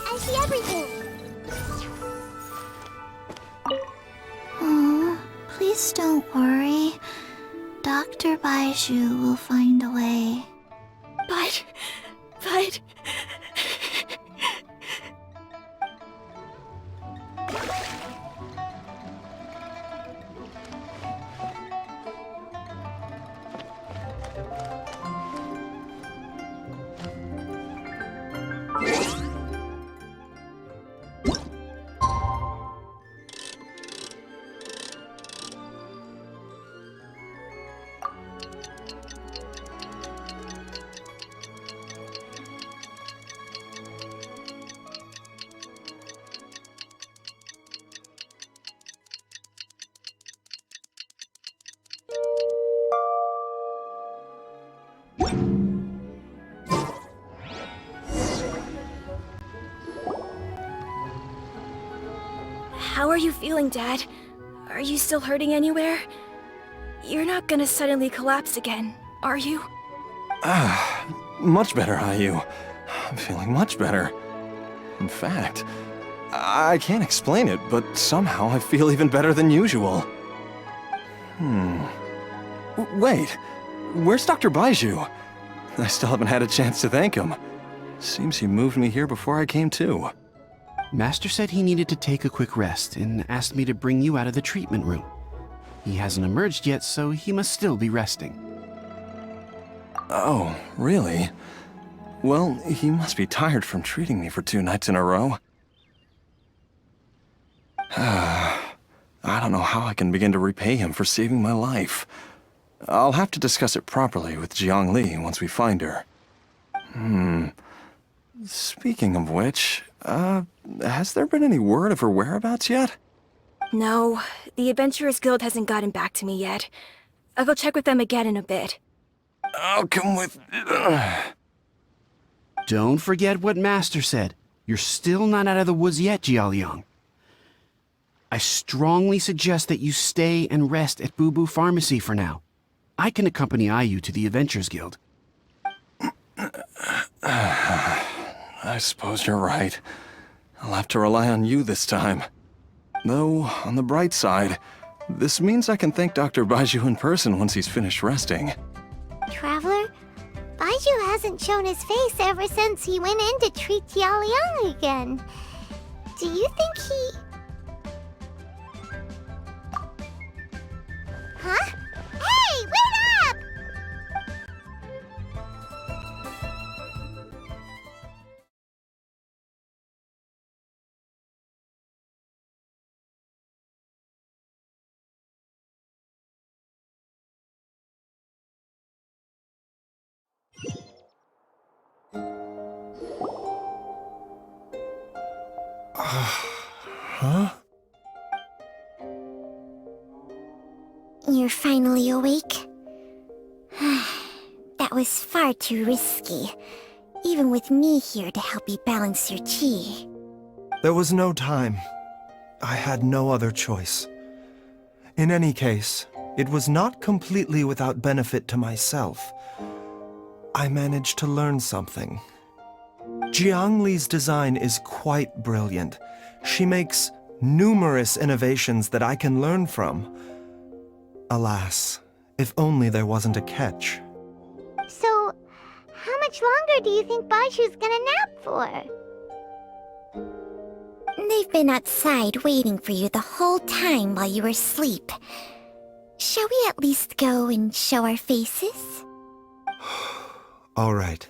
D: I see everything.
A: Oh, please don't worry. Dr. Baishu will find a way.
C: But... How are you feeling, Dad? Are Are you still hurting anywhere? You're not gonna suddenly collapse again, are you?
E: Much better, Ayu. I'm feeling much better. In fact, I can't explain it, but somehow I feel even better than usual. Wait, where's Dr. Baiju? I still haven't had a chance to thank him. Seems he moved me here before I came to.
B: Master said he needed to take a quick rest and asked me to bring you out of the treatment room. He hasn't emerged yet, so he must still be resting.
E: Oh, really? Well, he must be tired from treating me for 2 nights in a row. I don't know how I can begin to repay him for saving my life. I'll have to discuss it properly with Jiang Li once we find her. Speaking of which, has there been any word of her whereabouts yet?
C: No, the Adventurers Guild hasn't gotten back to me yet. I'll go check with them again in a bit.
E: I'll come with...
B: Don't forget what Master said. You're still not out of the woods yet, Jialiang. I strongly suggest that you stay and rest at Boo Boo Pharmacy for now. I can accompany Ayu to the Adventurers Guild.
E: I suppose you're right. I'll have to rely on you this time. Though, on the bright side, this means I can thank Dr. Baiju in person once he's finished resting.
D: Traveler, Baiju hasn't shown his face ever since he went in to treat Jialiang again. Do you think he... Huh? Hey, wait up!
E: Huh?
D: You're finally awake? That was far too risky, even with me here to help you balance your chi.
E: There was no time. I had no other choice. In any case, it was not completely without benefit to myself. I managed to learn something. Jiang Li's design is quite brilliant. She makes numerous innovations that I can learn from. Alas, if only there wasn't a catch.
D: So, how much longer do you think Baiju's gonna nap for? They've been outside waiting for you the whole time while you were asleep. Shall we at least go and show our faces?
E: All right.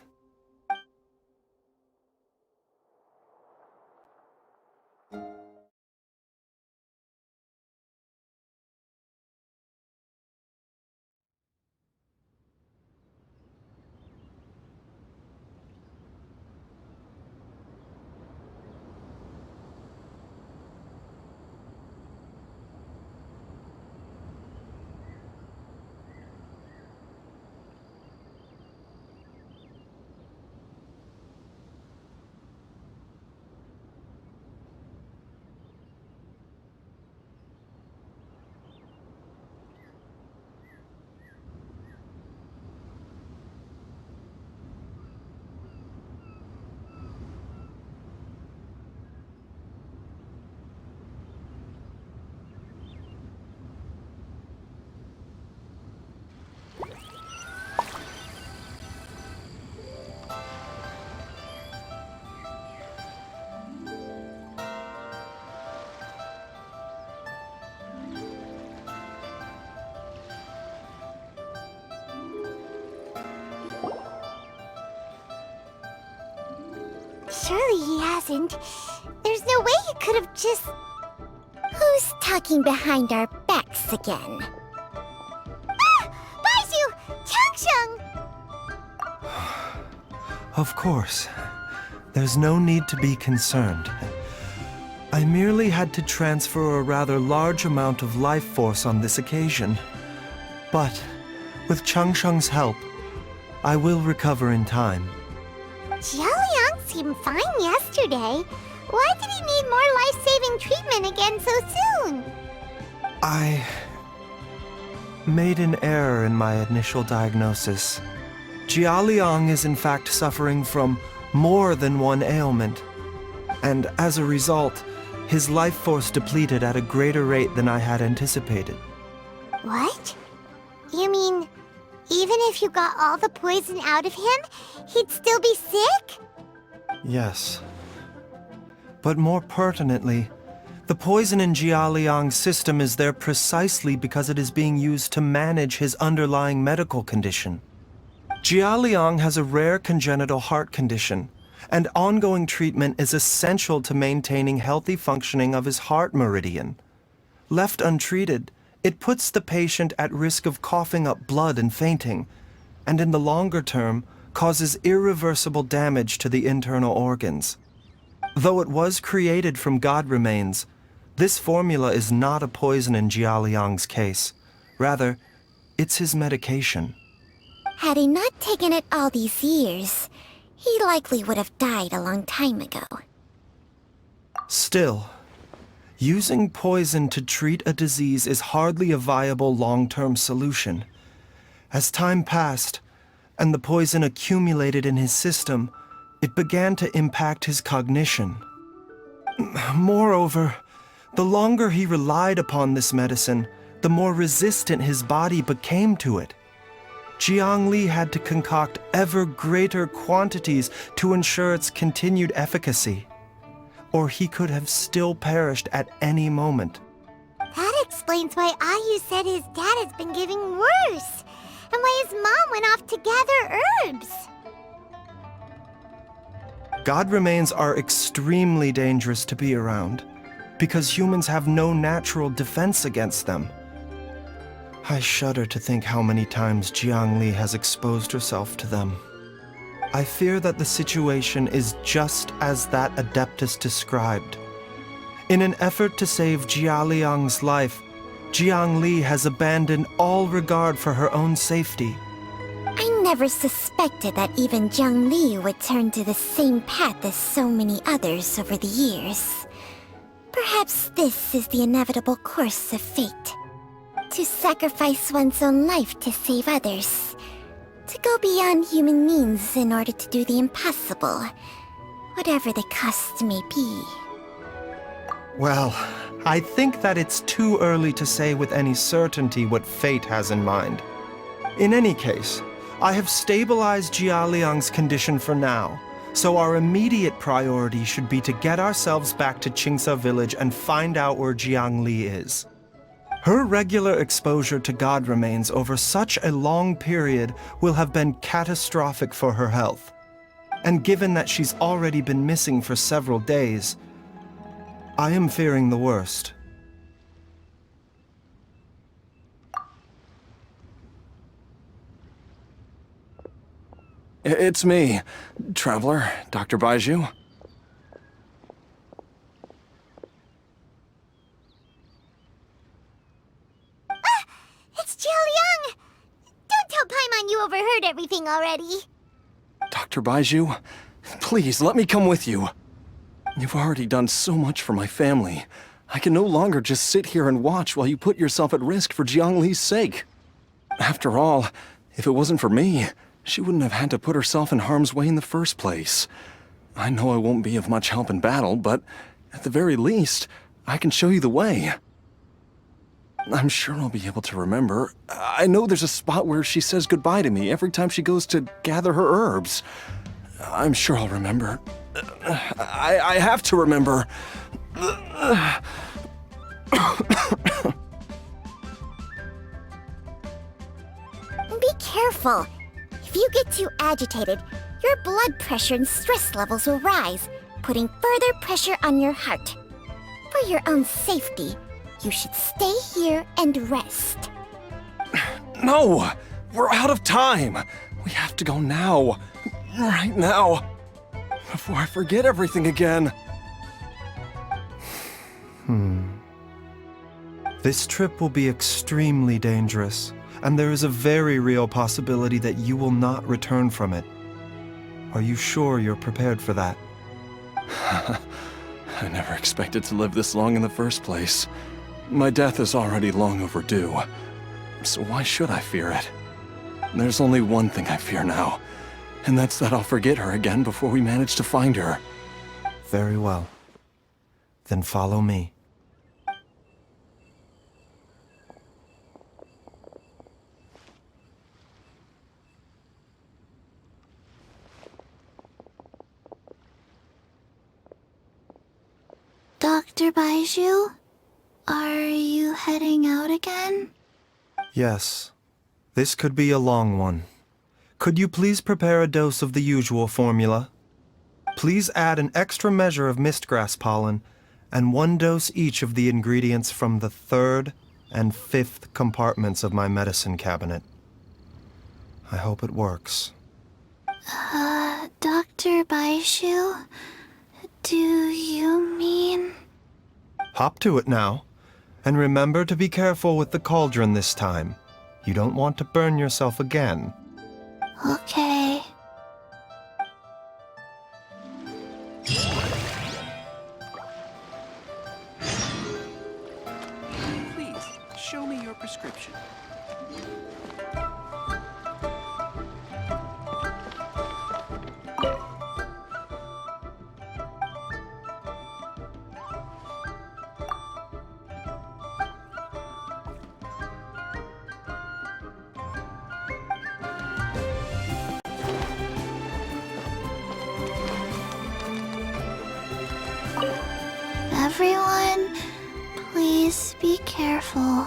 D: Surely he hasn't. There's no way he could have just... Who's talking behind our backs again? Ah! Baiju! Changsheng!
E: Of course. There's no need to be concerned. I merely had to transfer a rather large amount of life force on this occasion. But, with Changsheng's help, I will recover in time.
D: Jialiang seemed fine yesterday. Why did he need more life-saving treatment again so soon?
E: I made an error in my initial diagnosis. Jialiang is in fact suffering from more than one ailment, and as a result, his life force depleted at a greater rate than I had anticipated.
D: What? You mean, even if you got all the poison out of him, he'd still be sick?
E: Yes. But more pertinently, the poison in Jialiang's system is there precisely because it is being used to manage his underlying medical condition. Jialiang has a rare congenital heart condition, and ongoing treatment is essential to maintaining healthy functioning of his heart meridian. Left untreated, it puts the patient at risk of coughing up blood and fainting, and in the longer term, causes irreversible damage to the internal organs. Though it was created from God remains, this formula is not a poison in Jialiang's case. Rather, it's his medication.
D: Had he not taken it all these years, he likely would have died a long time ago.
E: Still, using poison to treat a disease is hardly a viable long-term solution. As time passed, and the poison accumulated in his system, it began to impact his cognition. Moreover, the longer he relied upon this medicine, the more resistant his body became to it. Jiang Li had to concoct ever greater quantities to ensure its continued efficacy, or he could have still perished at any moment.
D: That explains why Ayu said his dad has been getting worse, and why his mom went off to gather herbs.
E: God remains are extremely dangerous to be around, because humans have no natural defense against them. I shudder to think how many times Jiang Li has exposed herself to them. I fear that the situation is just as that Adeptus described. In an effort to save Jialiang's life, Jiang Li has abandoned all regard for her own safety.
D: I never suspected that even Jiang Li would turn to the same path as so many others over the years. Perhaps this is the inevitable course of fate. To sacrifice one's own life to save others. To go beyond human means in order to do the impossible, whatever the cost may be.
E: Well, I think that it's too early to say with any certainty what fate has in mind. In any case, I have stabilized Jialiang's condition for now, so our immediate priority should be to get ourselves back to Qingsa village and find out where Jiang Li is. Her regular exposure to God remains over such a long period will have been catastrophic for her health. And given that she's already been missing for several days, I am fearing the worst.
J: It's me, Traveler, Dr. Baiju.
D: It's Jialiang! Don't tell Paimon you overheard everything already.
J: Dr. Baiju, please let me come with you. You've already done so much for my family. I can no longer just sit here and watch while you put yourself at risk for Jiang Li's sake. After all, if it wasn't for me, she wouldn't have had to put herself in harm's way in the first place. I know I won't be of much help in battle, but at the very least, I can show you the way. I'm sure I'll be able to remember. I know there's a spot where she says goodbye to me every time she goes to gather her herbs. I'm sure I'll remember. I have to remember.
D: Be careful. If you get too agitated, your blood pressure and stress levels will rise, putting further pressure on your heart. For your own safety, you should stay here and rest.
J: No! We're out of time! We have to go now. Right now. Before I forget everything again.
E: This trip will be extremely dangerous, and there is a very real possibility that you will not return from it. Are you sure you're prepared for that?
J: I never expected to live this long in the first place. My death is already long overdue, so why should I fear it? There's only one thing I fear now, and that's that I'll forget her again before we manage to find her.
E: Very well. Then follow me.
A: Dr. Baiju, are you heading out again?
E: Yes. This could be a long one. Could you please prepare a dose of the usual formula? Please add an extra measure of mistgrass pollen and 1 dose each of the ingredients from the 3rd and 5th compartments of my medicine cabinet. I hope it works.
A: Dr. Baiju, do you mean...
E: Hop to it now. And remember to be careful with the cauldron this time. You don't want to burn yourself again.
A: Okay.
B: Please, show me your prescription.
A: Everyone, please be careful.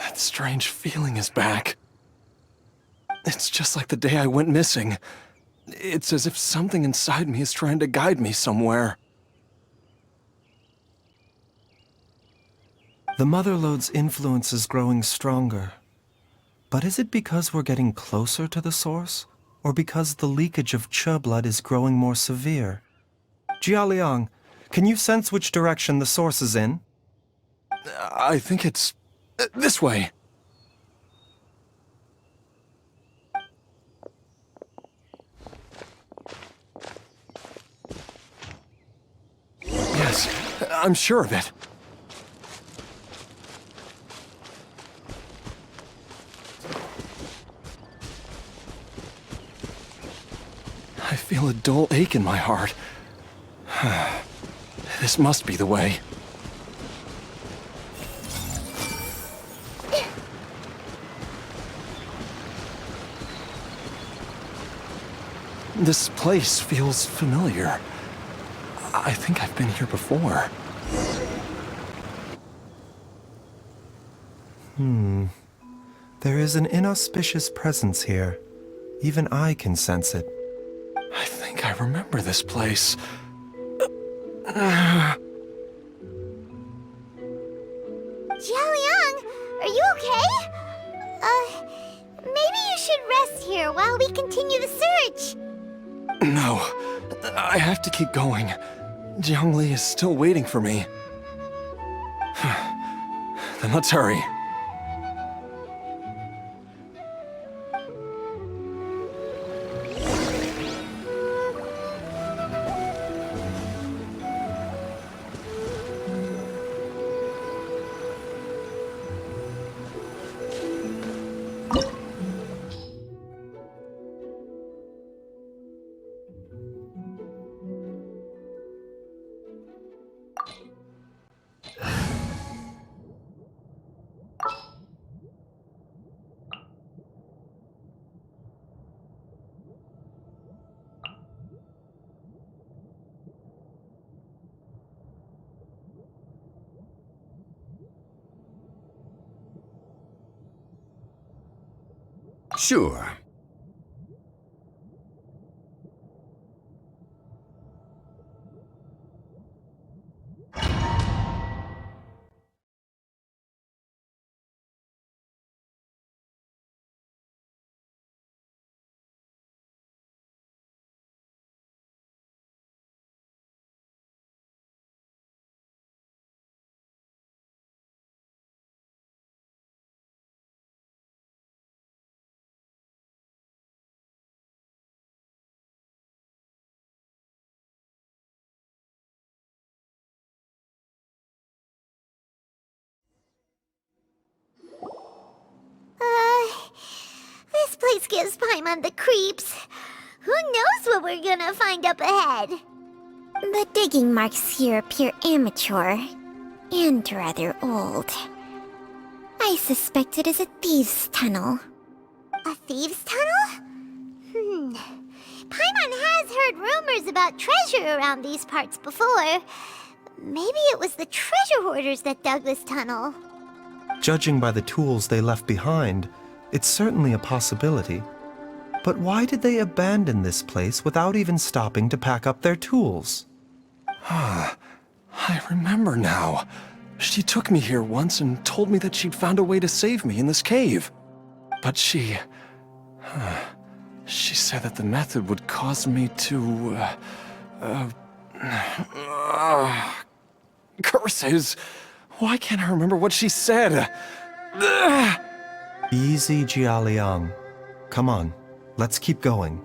J: That strange feeling is back. It's just like the day I went missing. It's as if something inside me is trying to guide me somewhere.
E: The Mother Lode's influence is growing stronger. But is it because we're getting closer to the source? Or because the leakage of Che blood is growing more severe? Jialiang, can you sense which direction the source is in?
J: I think it's... this way. Yes, I'm sure of it. I feel a dull ache in my heart. This must be the way. This place feels familiar. I think I've been here before.
E: There is an inauspicious presence here. Even I can sense it.
J: I think I remember this place.
D: Jialiang, are you okay? Maybe you should rest here while we continue the search.
J: No, I have to keep going. Jiangli is still waiting for me. Then let's hurry.
K: Sure.
D: This place gives Paimon the creeps. Who knows what we're gonna find up ahead? The digging marks here appear amateur and rather old. I suspect it is a thieves' tunnel. A thieves' tunnel? Paimon has heard rumors about treasure around these parts before. Maybe it was the treasure hoarders that dug this tunnel.
E: Judging by the tools they left behind, it's certainly a possibility. But why did they abandon this place without even stopping to pack up their tools?
J: I remember now. She took me here once and told me that she'd found a way to save me in this cave. But she said that the method would cause me to, curses! Why can't I remember what she said?
E: Easy, Jialiang. Come on, let's keep going.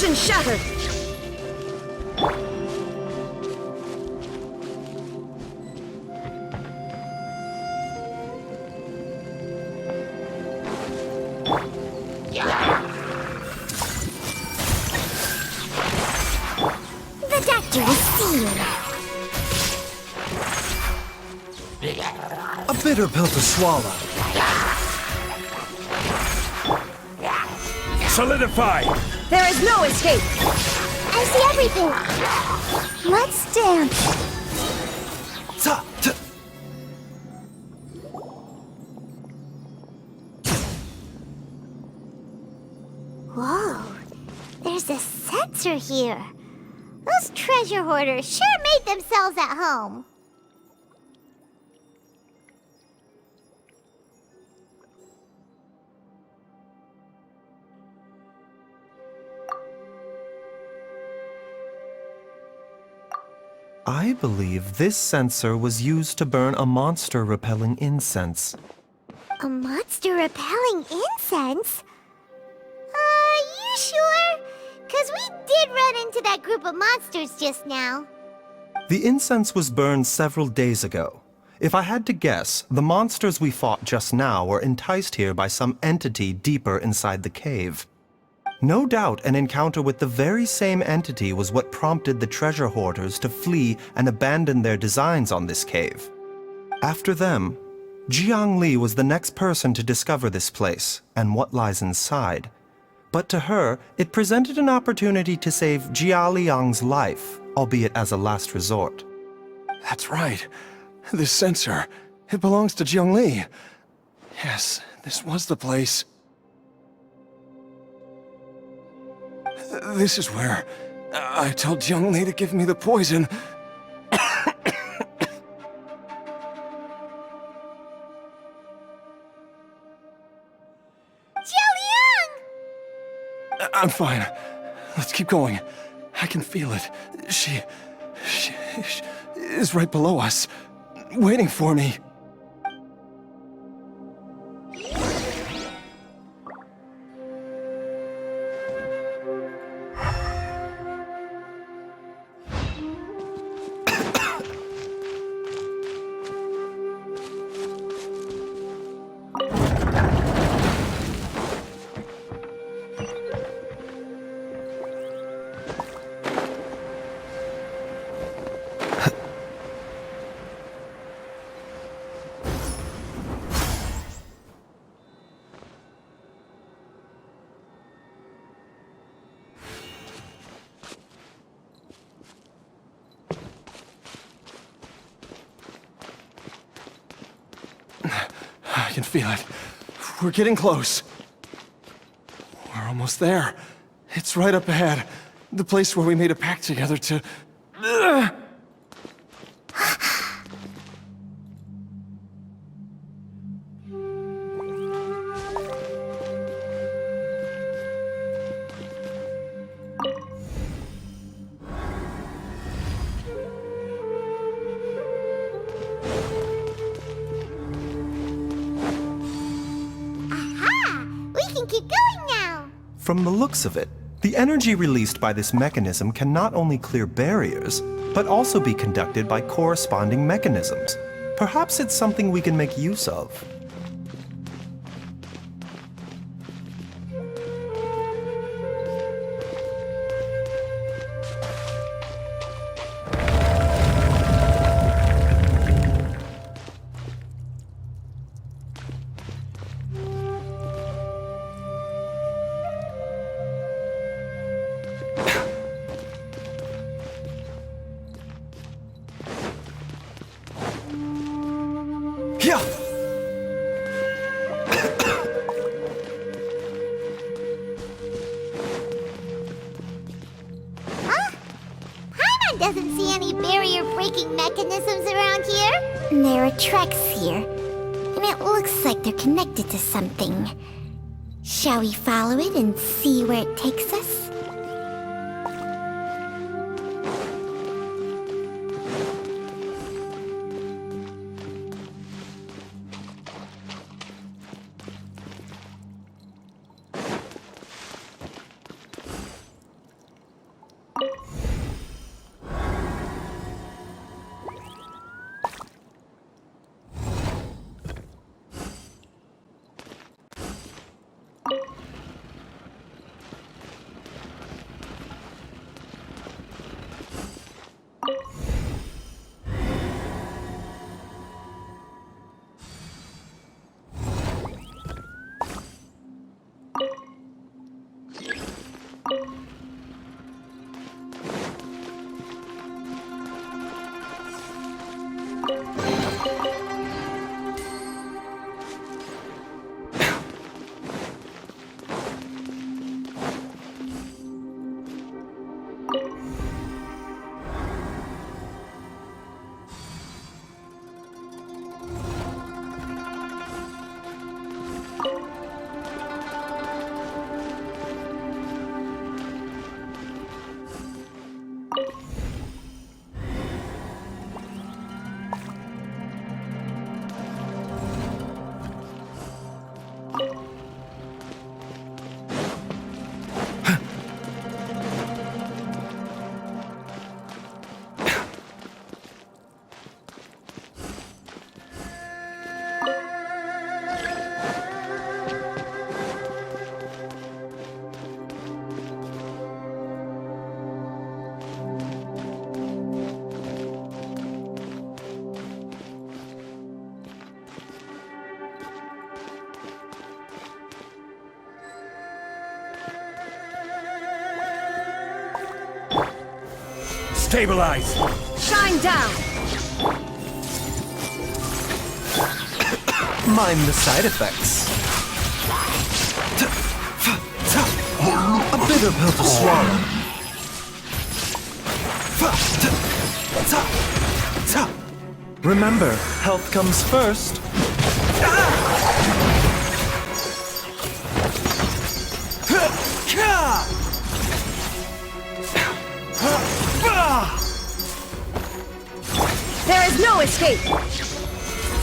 C: Illusion shattered!
D: The doctor is sealed.
E: A bitter pill to swallow.
K: Solidify!
C: There is no escape!
D: I see everything. Let's dance.
E: Ta, ta.
D: Whoa, there's a sensor here. Those treasure hoarders sure made themselves at home.
E: I believe this sensor was used to burn a monster-repelling incense.
D: A monster repelling incense? You sure? 'Cause we did run into that group of monsters just now.
E: The incense was burned several days ago. If I had to guess, the monsters we fought just now were enticed here by some entity deeper inside the cave. No doubt an encounter with the very same entity was what prompted the treasure hoarders to flee and abandon their designs on this cave. After them, Jiang Li was the next person to discover this place and what lies inside. But to her, it presented an opportunity to save Jia Liang's life, albeit as a last resort.
J: That's right. This sensor, it belongs to Jiang Li. Yes, this was the place. This is where I told Jiang Li to give me the poison.
D: Jiaoliang!
J: I'm fine. Let's keep going. I can feel it. She is right below us, waiting for me. I can feel it. We're getting close. We're almost there. It's right up ahead. The place where we made a pact together to...
D: Aha! We can keep going now.
E: From the looks of it, the energy released by this mechanism can not only clear barriers, but also be conducted by corresponding mechanisms. Perhaps it's something we can make use of. Yeah!
D: Huh? Paimon doesn't see any barrier-breaking mechanisms around here. There are tracks here, and it looks like they're connected to something. Shall we follow it and see where it takes us?
K: Stabilize!
C: Shine down!
E: Mind the side effects. A bitter pill to swallow. Remember, health comes first.
C: There is no escape!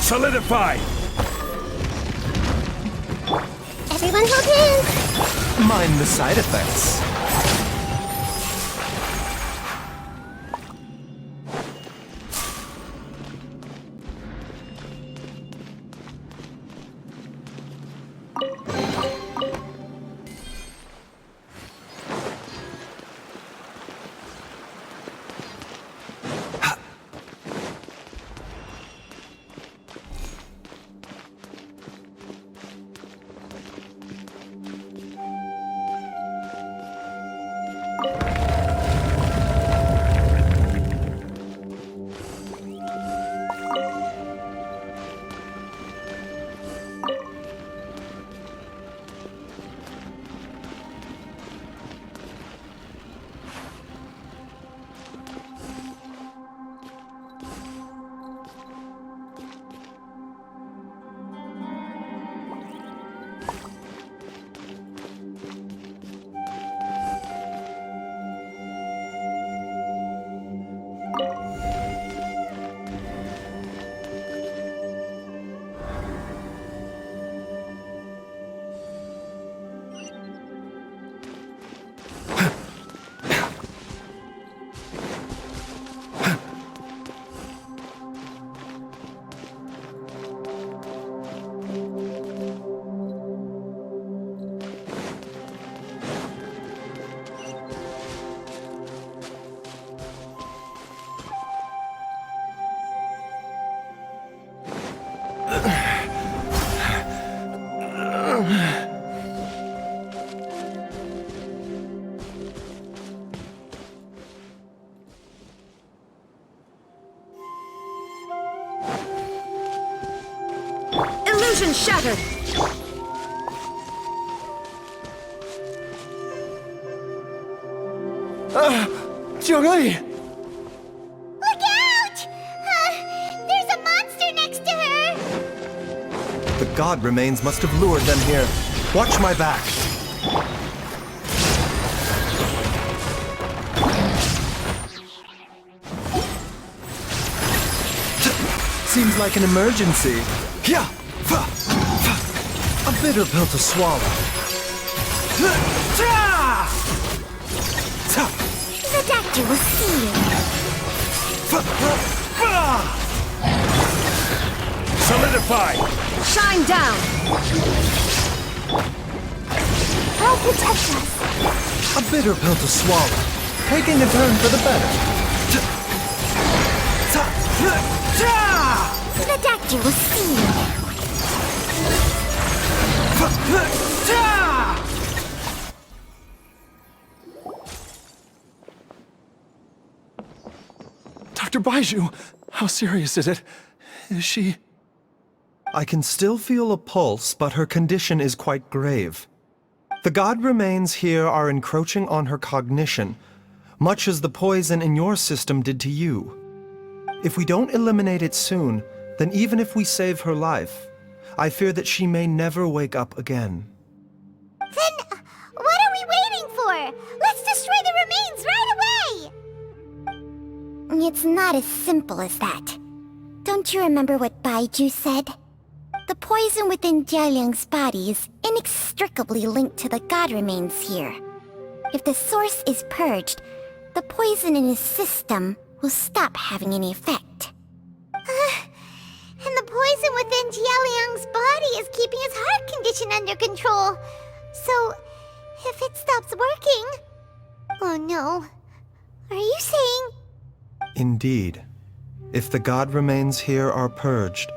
K: Solidify!
D: Everyone hold hands.
E: Mind the side effects.
C: Illusion shattered!
J: Jiangli!
D: Look out! There's a monster next to her.
E: The god remains must have lured them here. Watch my back. Seems like an emergency. A bitter pill to swallow.
D: The doctor will see you.
K: Solidify!
C: Shine down!
D: I'll protect us.
E: A bitter pill to swallow. Taking a turn for the better.
D: The doctor will see you.
J: Dr. Baiju, how serious is it? Is she...
E: I can still feel a pulse, but her condition is quite grave. The god remains here are encroaching on her cognition, much as the poison in your system did to you. If we don't eliminate it soon, then even if we save her life, I fear that she may never wake up again.
D: Then, what are we waiting for? Let's destroy the remains right away! It's not as simple as that. Don't you remember what Baiju said? The poison within Jialiang's body is inextricably linked to the god remains here. If the source is purged, the poison in his system will stop having any effect. And the poison within Jialiang's body is keeping his heart condition under control. So, if it stops working... Oh no. Are you saying...
E: Indeed. If the god remains here are purged,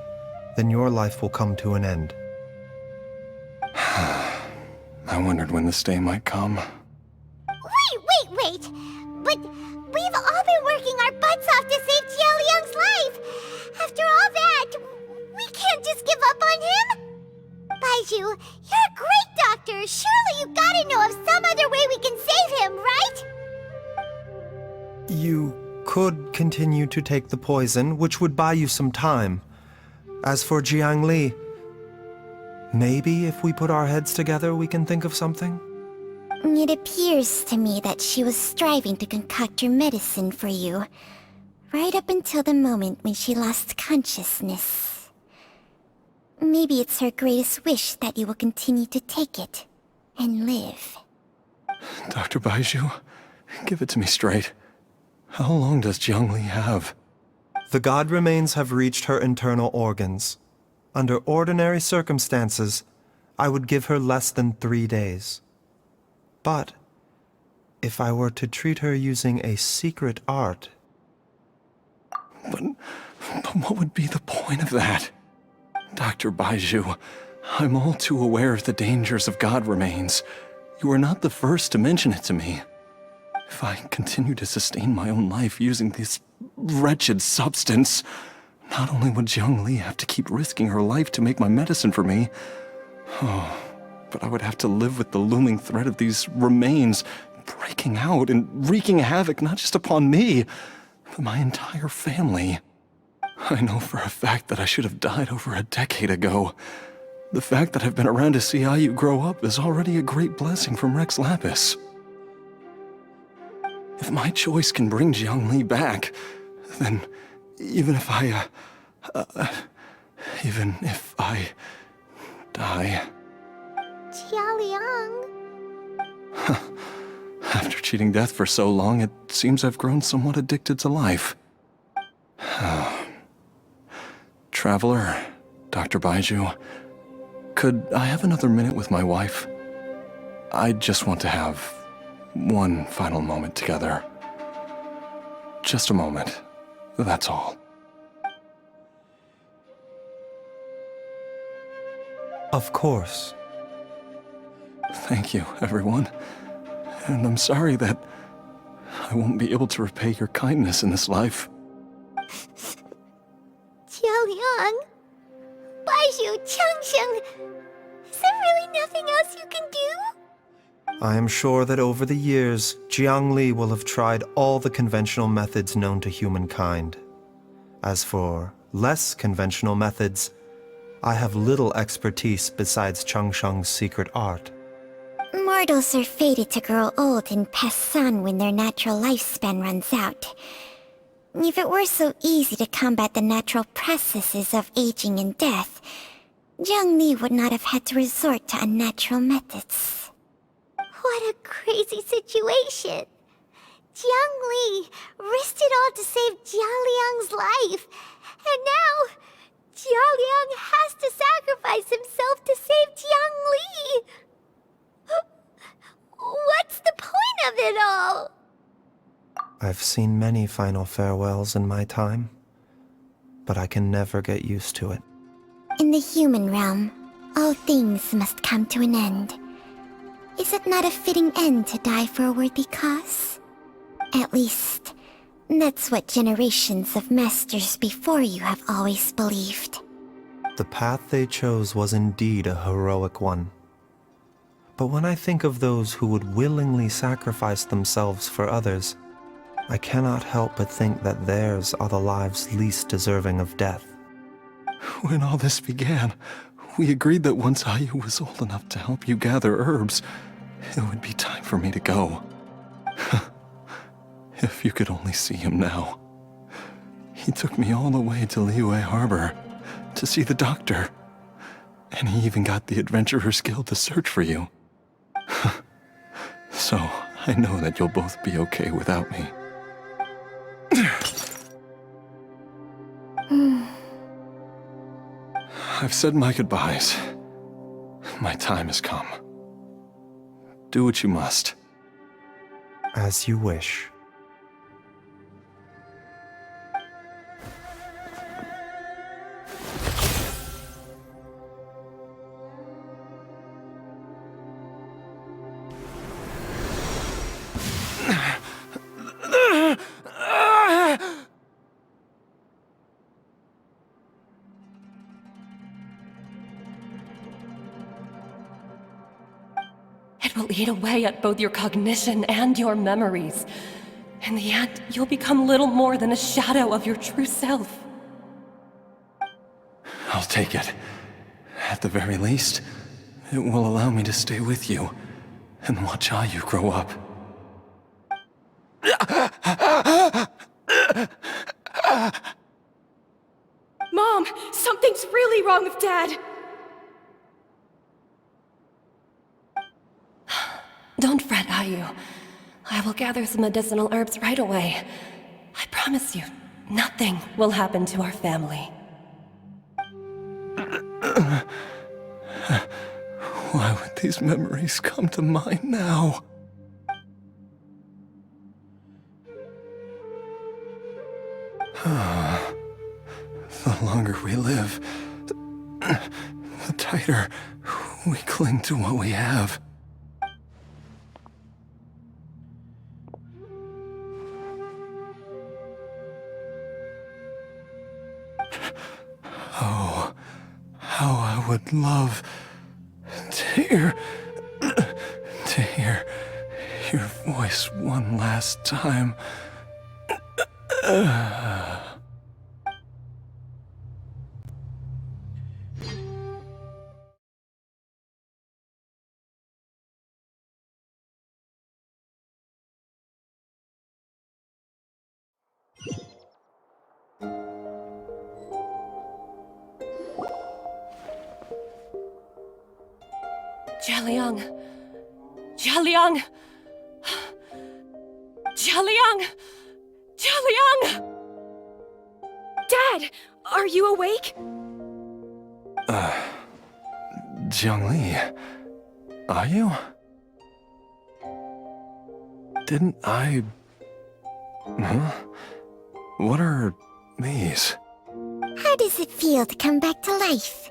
E: then your life will come to an end.
J: I wondered when this day might come.
D: Wait! But we've all been working
E: continue to take the poison, which would buy you some time. As for Jiang Li, maybe if we put our heads together, we can think of something?
D: It appears to me that she was striving to concoct your medicine for you, right up until the moment when she lost consciousness. Maybe it's her greatest wish that you will continue to take it and live.
J: Dr. Baizhu, give it to me straight. How long does Jiang Li have?
E: The god remains have reached her internal organs. Under ordinary circumstances, I would give her less than 3 days. But if I were to treat her using a secret art...
J: But what would be the point of that? Dr. Baizhu, I'm all too aware of the dangers of god remains. You are not the first to mention it to me. If I continue to sustain my own life using this wretched substance, not only would Jiang Li have to keep risking her life to make my medicine for me, but I would have to live with the looming threat of these remains breaking out and wreaking havoc not just upon me, but my entire family. I know for a fact that I should have died over a decade ago. The fact that I've been around to see how you grow up is already a great blessing from Rex Lapis. If my choice can bring Jiang Li back, then even if I die...
D: Jialiang.
J: After cheating death for so long, it seems I've grown somewhat addicted to life. Traveler, Dr. Baizhu, could I have another minute with my wife? I just want to have one final moment together. Just a moment, that's all.
E: Of course.
J: Thank you, everyone. And I'm sorry that I won't be able to repay your kindness in this life.
D: Jialiang. Baizhu, Changsheng. Is there really nothing else you can do?
E: I am sure that over the years, Jiang Li will have tried all the conventional methods known to humankind. As for less conventional methods, I have little expertise besides Changsheng's secret art.
D: Mortals are fated to grow old and pass on when their natural lifespan runs out. If it were so easy to combat the natural processes of aging and death, Jiang Li would not have had to resort to unnatural methods. What a crazy situation! Jiang Li risked it all to save Jialiang's life, and now Jialiang has to sacrifice himself to save Jiang Li! What's the point of it all?
E: I've seen many final farewells in my time, but I can never get used to it.
D: In the human realm, all things must come to an end. Is it not a fitting end to die for a worthy cause? At least, that's what generations of masters before you have always believed.
E: The path they chose was indeed a heroic one. But when I think of those who would willingly sacrifice themselves for others, I cannot help but think that theirs are the lives least deserving of death.
J: When all this began, we agreed that once Ayu was old enough to help you gather herbs, it would be time for me to go. If you could only see him now. He took me all the way to Liyue Harbor to see the doctor. And he even got the Adventurers Guild to search for you. So, I know that you'll both be okay without me. I've said my goodbyes. My time has come. Do what you must.
E: As you wish.
L: It will eat away at both your cognition and your memories. In the end, you'll become little more than a shadow of your true self.
J: I'll take it. At the very least, it will allow me to stay with you and watch how you grow up.
C: Mom, something's really wrong with Dad!
L: Don't fret, Ayu. I will gather some medicinal herbs right away. I promise you, nothing will happen to our family.
J: Why would these memories come to mind now? The longer we live, the tighter we cling to what we have. Oh, how I would love to hear your voice one last time.
L: Jialiang! Jialiang! Jialiang! Jialiang!
C: Dad, are you awake?
J: Jiangli, are you? Didn't I... Huh? What are these?
D: How does it feel to come back to life?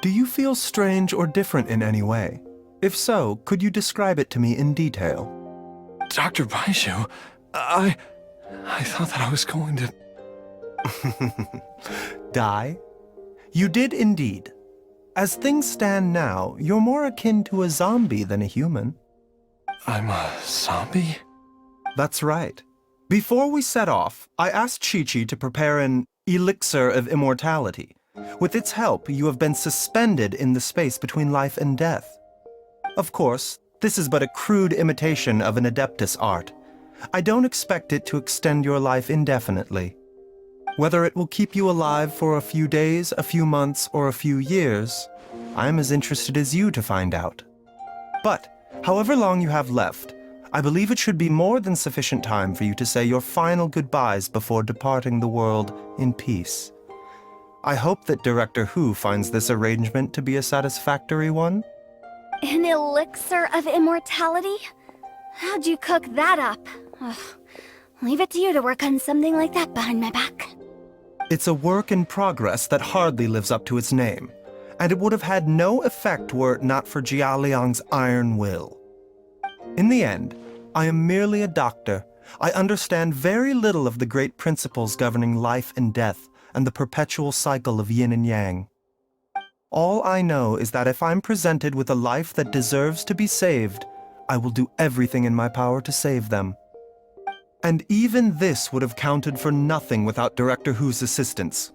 E: Do you feel strange or different in any way? If so, could you describe it to me in detail?
J: Dr. Baizhu, I thought that I was going to...
E: Die? You did indeed. As things stand now, you're more akin to a zombie than a human.
J: I'm a zombie?
E: That's right. Before we set off, I asked Chi-Chi to prepare an elixir of immortality. With its help, you have been suspended in the space between life and death. Of course, this is but a crude imitation of an Adeptus art. I don't expect it to extend your life indefinitely. Whether it will keep you alive for a few days, a few months, or a few years, I'm as interested as you to find out. But, however long you have left, I believe it should be more than sufficient time for you to say your final goodbyes before departing the world in peace. I hope that Director Hu finds this arrangement to be a satisfactory one.
H: An elixir of immortality? How'd you cook that up? Ugh. Leave it to you to work on something like that behind my back.
E: It's a work in progress that hardly lives up to its name, and it would have had no effect were it not for Jialiang's iron will. In the end, I am merely a doctor. I understand very little of the great principles governing life and death, and the perpetual cycle of yin and yang. All I know is that if I'm presented with a life that deserves to be saved, I will do everything in my power to save them. And even this would have counted for nothing without Director Hu's assistance.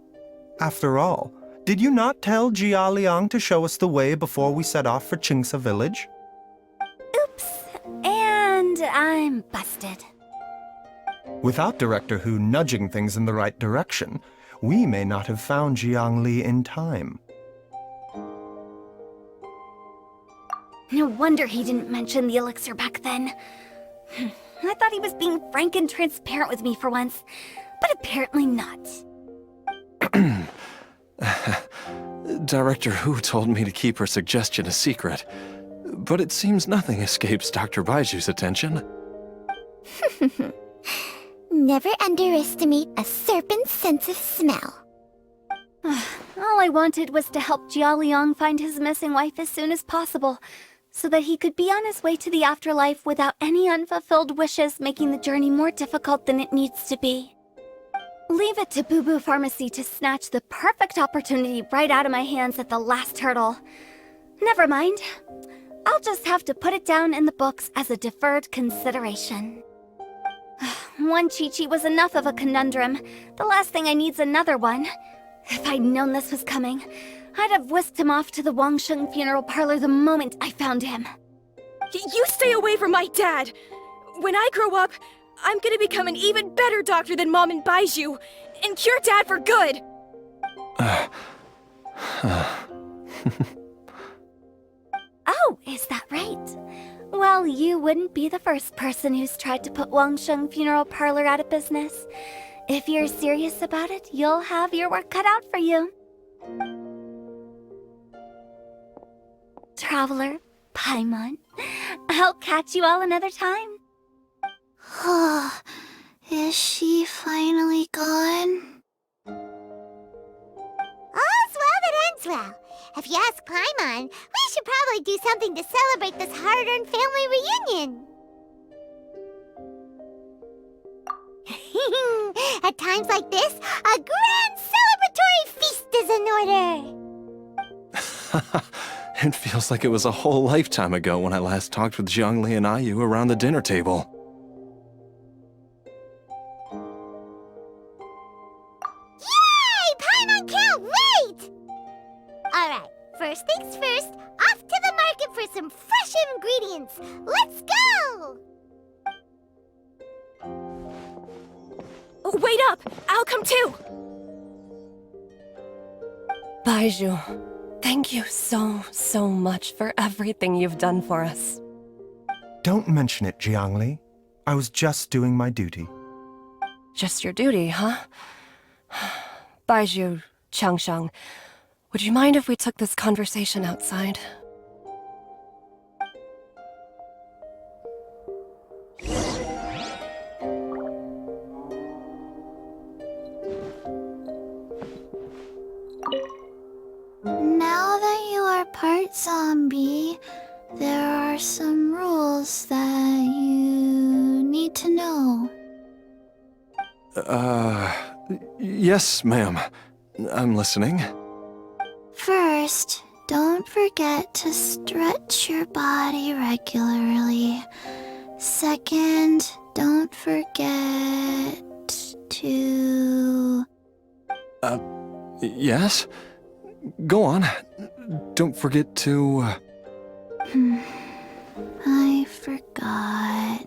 E: After all, did you not tell Jia Liang to show us the way before we set off for Qingce village?
H: Oops. And I'm busted.
E: Without Director Hu nudging things in the right direction, we may not have found Jiangli in time.
H: No wonder he didn't mention the elixir back then. I thought he was being frank and transparent with me for once, but apparently not.
J: Director Hu told me to keep her suggestion a secret, but it seems nothing escapes Dr. Baiju's attention.
D: Never underestimate a serpent's sense of smell.
H: All I wanted was to help Jialiang find his missing wife as soon as possible, so that he could be on his way to the afterlife without any unfulfilled wishes making the journey more difficult than it needs to be. Leave it to Boo Boo Pharmacy to snatch the perfect opportunity right out of my hands at the last hurdle. Never mind. I'll just have to put it down in the books as a deferred consideration. One Chi-Chi was enough of a conundrum. The last thing I need's another one. If I'd known this was coming, I'd have whisked him off to the Wangsheng funeral parlor the moment I found him.
C: You stay away from my dad! When I grow up, I'm gonna become an even better doctor than Mom and Baizhu, and cure Dad for good!
H: Oh, is that right? Well, you wouldn't be the first person who's tried to put Wangsheng Funeral Parlor out of business. If you're serious about it, you'll have your work cut out for you. Traveler, Paimon, I'll catch you all another time.
A: Is she finally gone?
D: All's well that ends well. If you ask Paimon, we should probably do something to celebrate this hard-earned family reunion. At times like this, a grand celebratory feast is in order.
J: It feels like it was a whole lifetime ago when I last talked with Zhongli and Ayu around the dinner table.
D: Yay! Paimon can't wait! Alright, first things first, off to the market for some fresh ingredients. Let's go!
C: Wait up! I'll come too!
L: Baizhu, thank you so much for everything you've done for us.
E: Don't mention it, Jiangli. I was just doing my duty.
L: Just your duty, huh? Baizhu, Changsheng, would you mind if we took this conversation outside?
A: Now that you are part zombie, there are some rules that you need to know.
J: Yes, ma'am. I'm listening.
A: First, don't forget to stretch your body regularly. Second, don't forget to...
J: Yes? Go on. Don't forget to...
A: I forgot.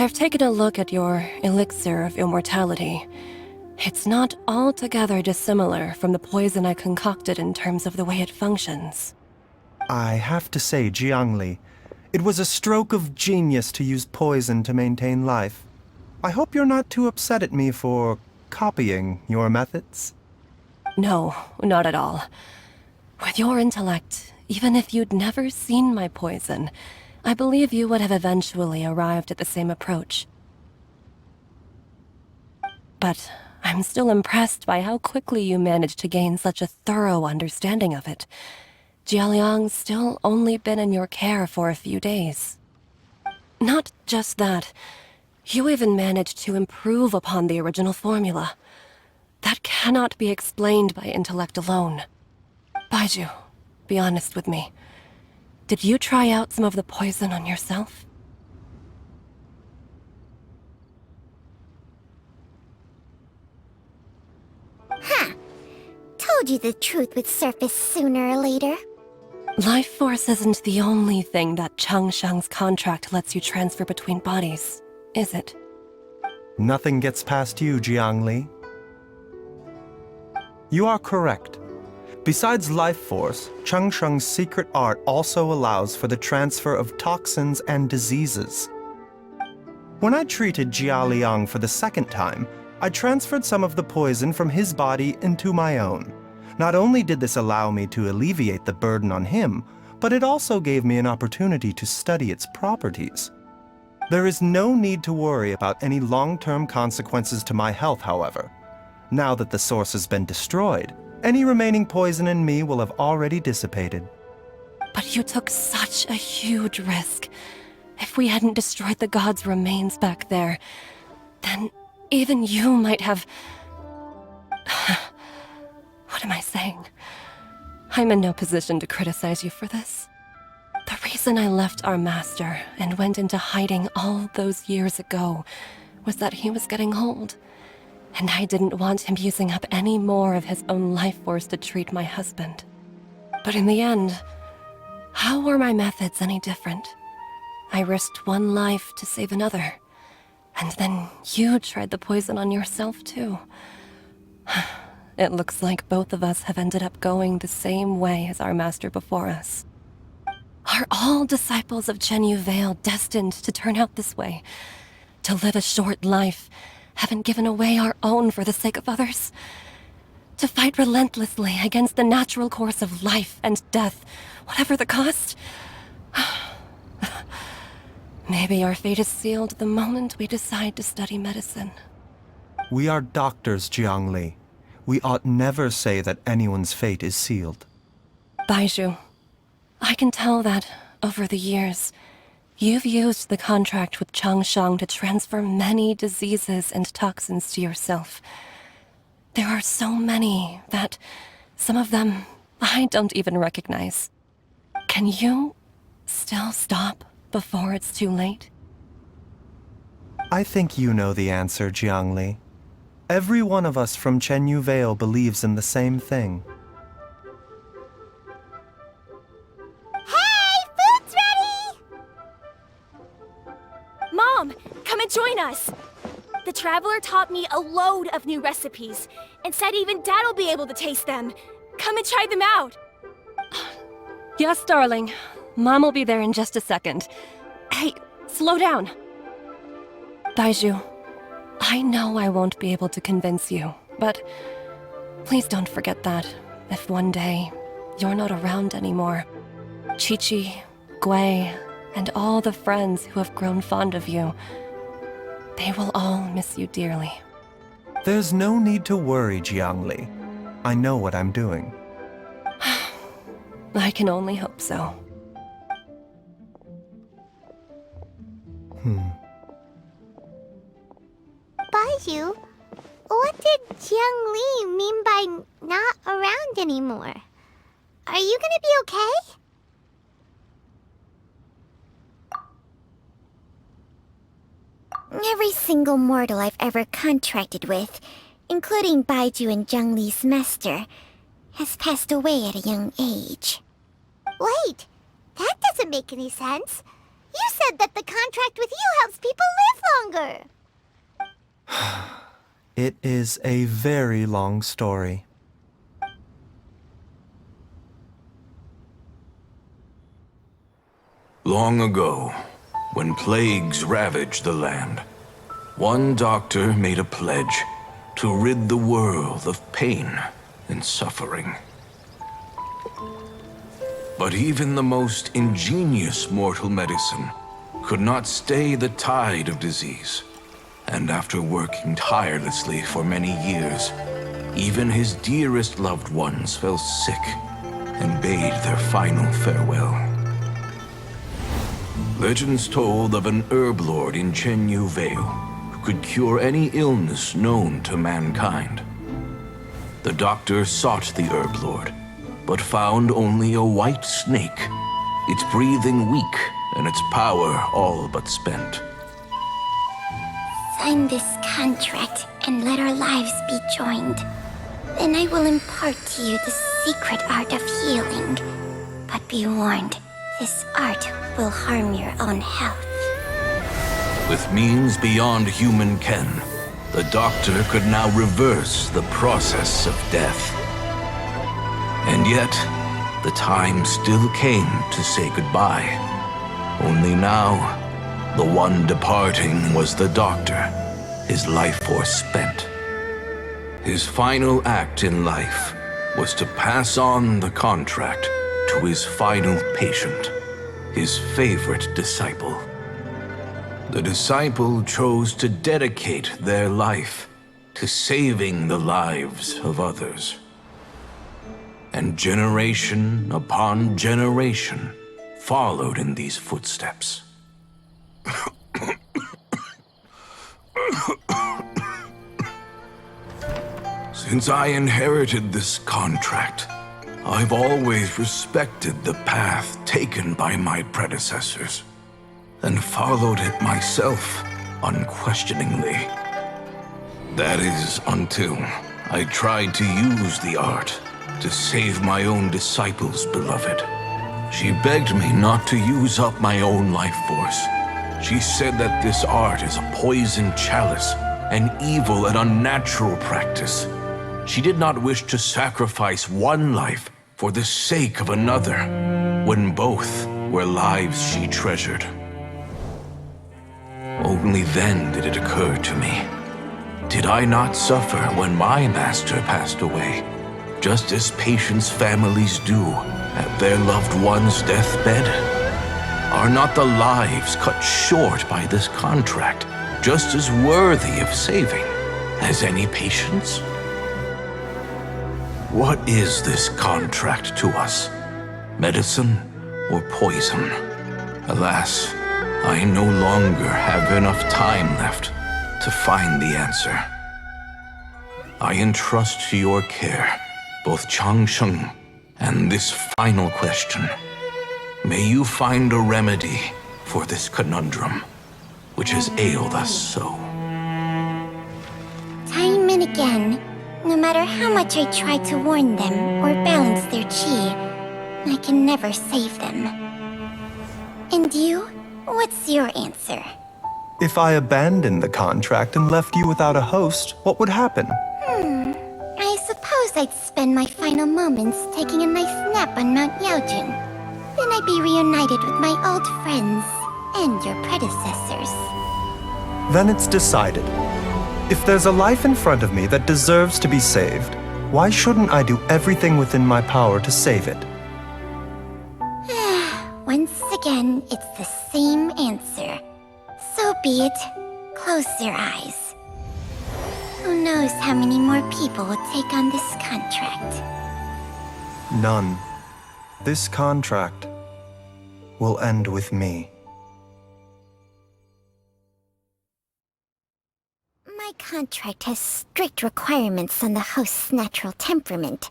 L: I've taken a look at your elixir of immortality. It's not altogether dissimilar from the poison I concocted in terms of the way it functions.
E: I have to say, Jiangli, it was a stroke of genius to use poison to maintain life. I hope you're not too upset at me for copying your methods.
L: No, not at all. With your intellect, even if you'd never seen my poison, I believe you would have eventually arrived at the same approach. But I'm still impressed by how quickly you managed to gain such a thorough understanding of it. Jialiang's still only been in your care for a few days. Not just that, you even managed to improve upon the original formula. That cannot be explained by intellect alone. Baizhu, be honest with me. Did you try out some of the poison on yourself?
D: Huh. Told you the truth would surface sooner or later.
L: Life force isn't the only thing that Changshang's contract lets you transfer between bodies, is it?
E: Nothing gets past you, Jiangli. You are correct. Besides life force, Changsheng's secret art also allows for the transfer of toxins and diseases. When I treated Jia Liang for the second time, I transferred some of the poison from his body into my own. Not only did this allow me to alleviate the burden on him, but it also gave me an opportunity to study its properties. There is no need to worry about any long-term consequences to my health, however. Now that the source has been destroyed, any remaining poison in me will have already dissipated.
L: But you took such a huge risk. If we hadn't destroyed the god's remains back there, then even you might have... What am I saying? I'm in no position to criticize you for this. The reason I left our master and went into hiding all those years ago was that he was getting old, and I didn't want him using up any more of his own life force to treat my husband. But in the end, how were my methods any different? I risked one life to save another, and then you tried the poison on yourself too. It looks like both of us have ended up going the same way as our master before us. Are all disciples of Chenyu Vale destined to turn out this way? To live a short life, having given away our own for the sake of others? To fight relentlessly against the natural course of life and death, whatever the cost? Maybe our fate is sealed the moment we decide to study medicine.
E: We are doctors, Jiangli. We ought never say that anyone's fate is sealed.
L: Baizhu, I can tell that, over the years, you've used the contract with Changshang to transfer many diseases and toxins to yourself. There are so many that, some of them, I don't even recognize. Can you still stop before it's too late?
E: I think you know the answer, Jiangli. Every one of us from Chenyu Vale believes in the same thing.
D: Hey, food's ready!
C: Mom, come and join us! The Traveler taught me a load of new recipes, and said even Dad will be able to taste them. Come and try them out!
L: Yes, darling. Mom will be there in just a second. Hey, slow down. Baizhu, I know I won't be able to convince you, but please don't forget that if one day you're not around anymore, Chi-Chi, Gui, and all the friends who have grown fond of you, they will all miss you dearly.
E: There's no need to worry, Jiangli. I know what I'm doing.
L: I can only hope so.
D: Baizhu, what did Jiang Li mean by not around anymore? Are you gonna be okay? Every single mortal I've ever contracted with, including Baizhu and Jiang Li's master, has passed away at a young age. Wait, that doesn't make any sense. You said that the contract with you helps people live longer.
E: It is a very long story.
K: Long ago, when plagues ravaged the land, one doctor made a pledge to rid the world of pain and suffering. But even the most ingenious mortal medicine could not stay the tide of disease. And after working tirelessly for many years, even his dearest loved ones fell sick and bade their final farewell. Legends told of an herb lord in Chenyu Vale who could cure any illness known to mankind. The doctor sought the herb lord, but found only a white snake, its breathing weak and its power all but spent.
D: Sign this contract and let our lives be joined. Then I will impart to you the secret art of healing. But be warned, this art will harm your own health.
K: With means beyond human ken, the doctor could now reverse the process of death. And yet, the time still came to say goodbye. Only now, the one departing was the doctor, his life force spent. His final act in life was to pass on the contract to his final patient, his favorite disciple. The disciple chose to dedicate their life to saving the lives of others. And generation upon generation followed in these footsteps. Since I inherited this contract, I've always respected the path taken by my predecessors, and followed it myself unquestioningly. That is until I tried to use the art to save my own disciple's beloved. She begged me not to use up my own life force. She said that this art is a poisoned chalice, an evil and unnatural practice. She did not wish to sacrifice one life for the sake of another, when both were lives she treasured. Only then did it occur to me. Did I not suffer when my master passed away, just as patients' families do at their loved one's deathbed? Are not the lives cut short by this contract just as worthy of saving as any patients? What is this contract to us? Medicine or poison? Alas, I no longer have enough time left to find the answer. I entrust to your care both Changsheng and this final question. May you find a remedy for this conundrum, which has ailed us so.
D: Time and again, no matter how much I try to warn them or balance their chi, I can never save them. And you? What's your answer?
E: If I abandoned the contract and left you without a host, what would happen?
D: I suppose I'd spend my final moments taking a nice nap on Mount Yaojun. Then I'd be reunited with my old friends and your predecessors.
E: Then it's decided. If there's a life in front of me that deserves to be saved, why shouldn't I do everything within my power to save it?
D: Once again, it's the same answer. So be it. Close your eyes. Who knows how many more people will take on this contract?
E: None. This contract will end with me.
D: My contract has strict requirements on the host's natural temperament.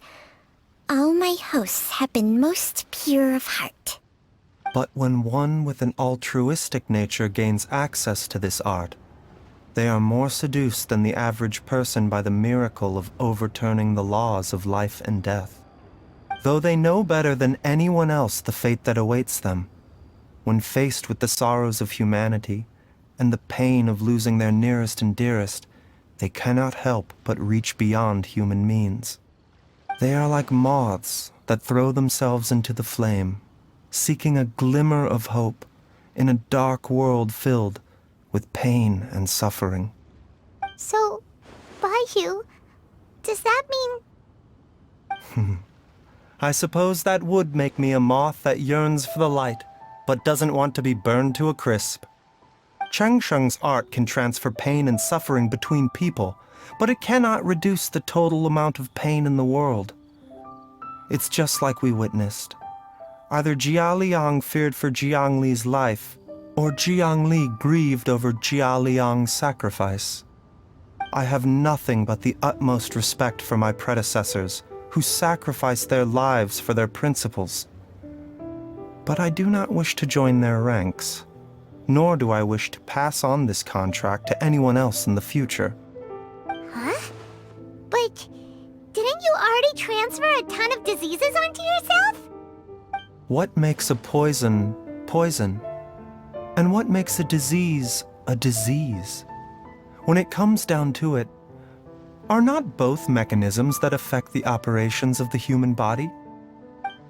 D: All my hosts have been most pure of heart.
E: But when one with an altruistic nature gains access to this art, they are more seduced than the average person by the miracle of overturning the laws of life and death. Though they know better than anyone else the fate that awaits them, when faced with the sorrows of humanity and the pain of losing their nearest and dearest, they cannot help but reach beyond human means. They are like moths that throw themselves into the flame, seeking a glimmer of hope in a dark world filled with pain and suffering.
D: So, Baiju, does that mean...
E: I suppose that would make me a moth that yearns for the light, but doesn't want to be burned to a crisp. Changsheng's art can transfer pain and suffering between people, but it cannot reduce the total amount of pain in the world. It's just like we witnessed. Either Jia Liang feared for Jiangli's life, or Jiangli grieved over Jia Liang's sacrifice. I have nothing but the utmost respect for my predecessors, who sacrificed their lives for their principles. But I do not wish to join their ranks, nor do I wish to pass on this contract to anyone else in the future.
D: Huh? But didn't you already transfer a ton of diseases onto yourself?
E: What makes a poison, poison? And what makes a disease a disease? When it comes down to it, are not both mechanisms that affect the operations of the human body?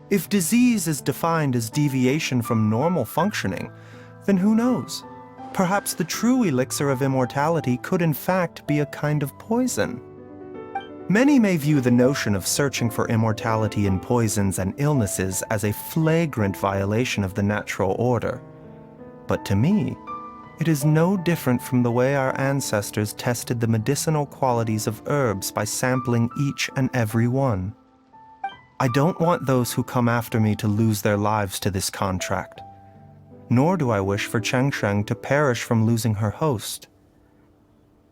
E: If disease is defined as deviation from normal functioning, then who knows? Perhaps the true elixir of immortality could in fact be a kind of poison. Many may view the notion of searching for immortality in poisons and illnesses as a flagrant violation of the natural order. But to me, it is no different from the way our ancestors tested the medicinal qualities of herbs by sampling each and every one. I don't want those who come after me to lose their lives to this contract. Nor do I wish for Changsheng to perish from losing her host.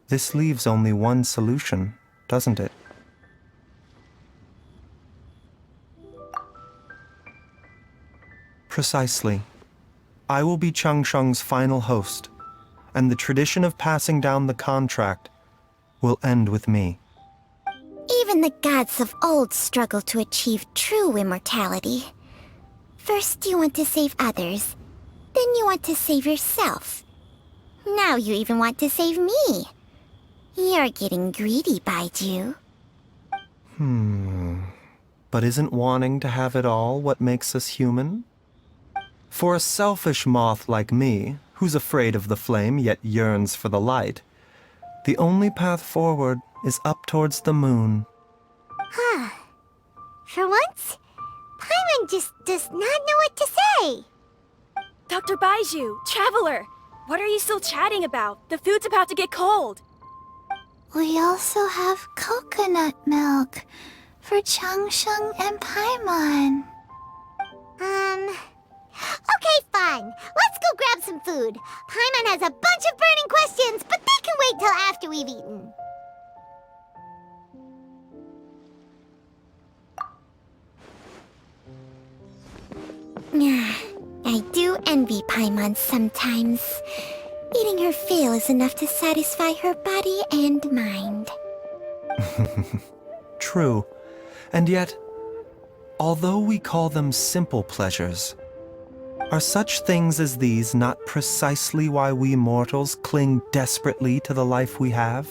E: This leaves only one solution, doesn't it? Precisely. I will be Changsheng's final host, and the tradition of passing down the contract will end with me.
D: Even the gods of old struggle to achieve true immortality. First you want to save others, then you want to save yourself. Now you even want to save me. You're getting greedy, Baiju.
E: But isn't wanting to have it all what makes us human? For a selfish moth like me, who's afraid of the flame yet yearns for the light, the only path forward is up towards the moon.
D: Huh. For once, Paimon just does not know what to say.
C: Dr. Baiju, Traveler, what are you still chatting about? The food's about to get cold.
A: We also have coconut milk for Changsheng and Paimon.
D: Okay, fine. Let's go grab some food. Paimon has a bunch of burning questions, but they can wait till after we've eaten. I do envy Paimon sometimes. Eating her fill is enough to satisfy her body and mind.
E: True. And yet, although we call them simple pleasures, are such things as these not precisely why we mortals cling desperately to the life we have?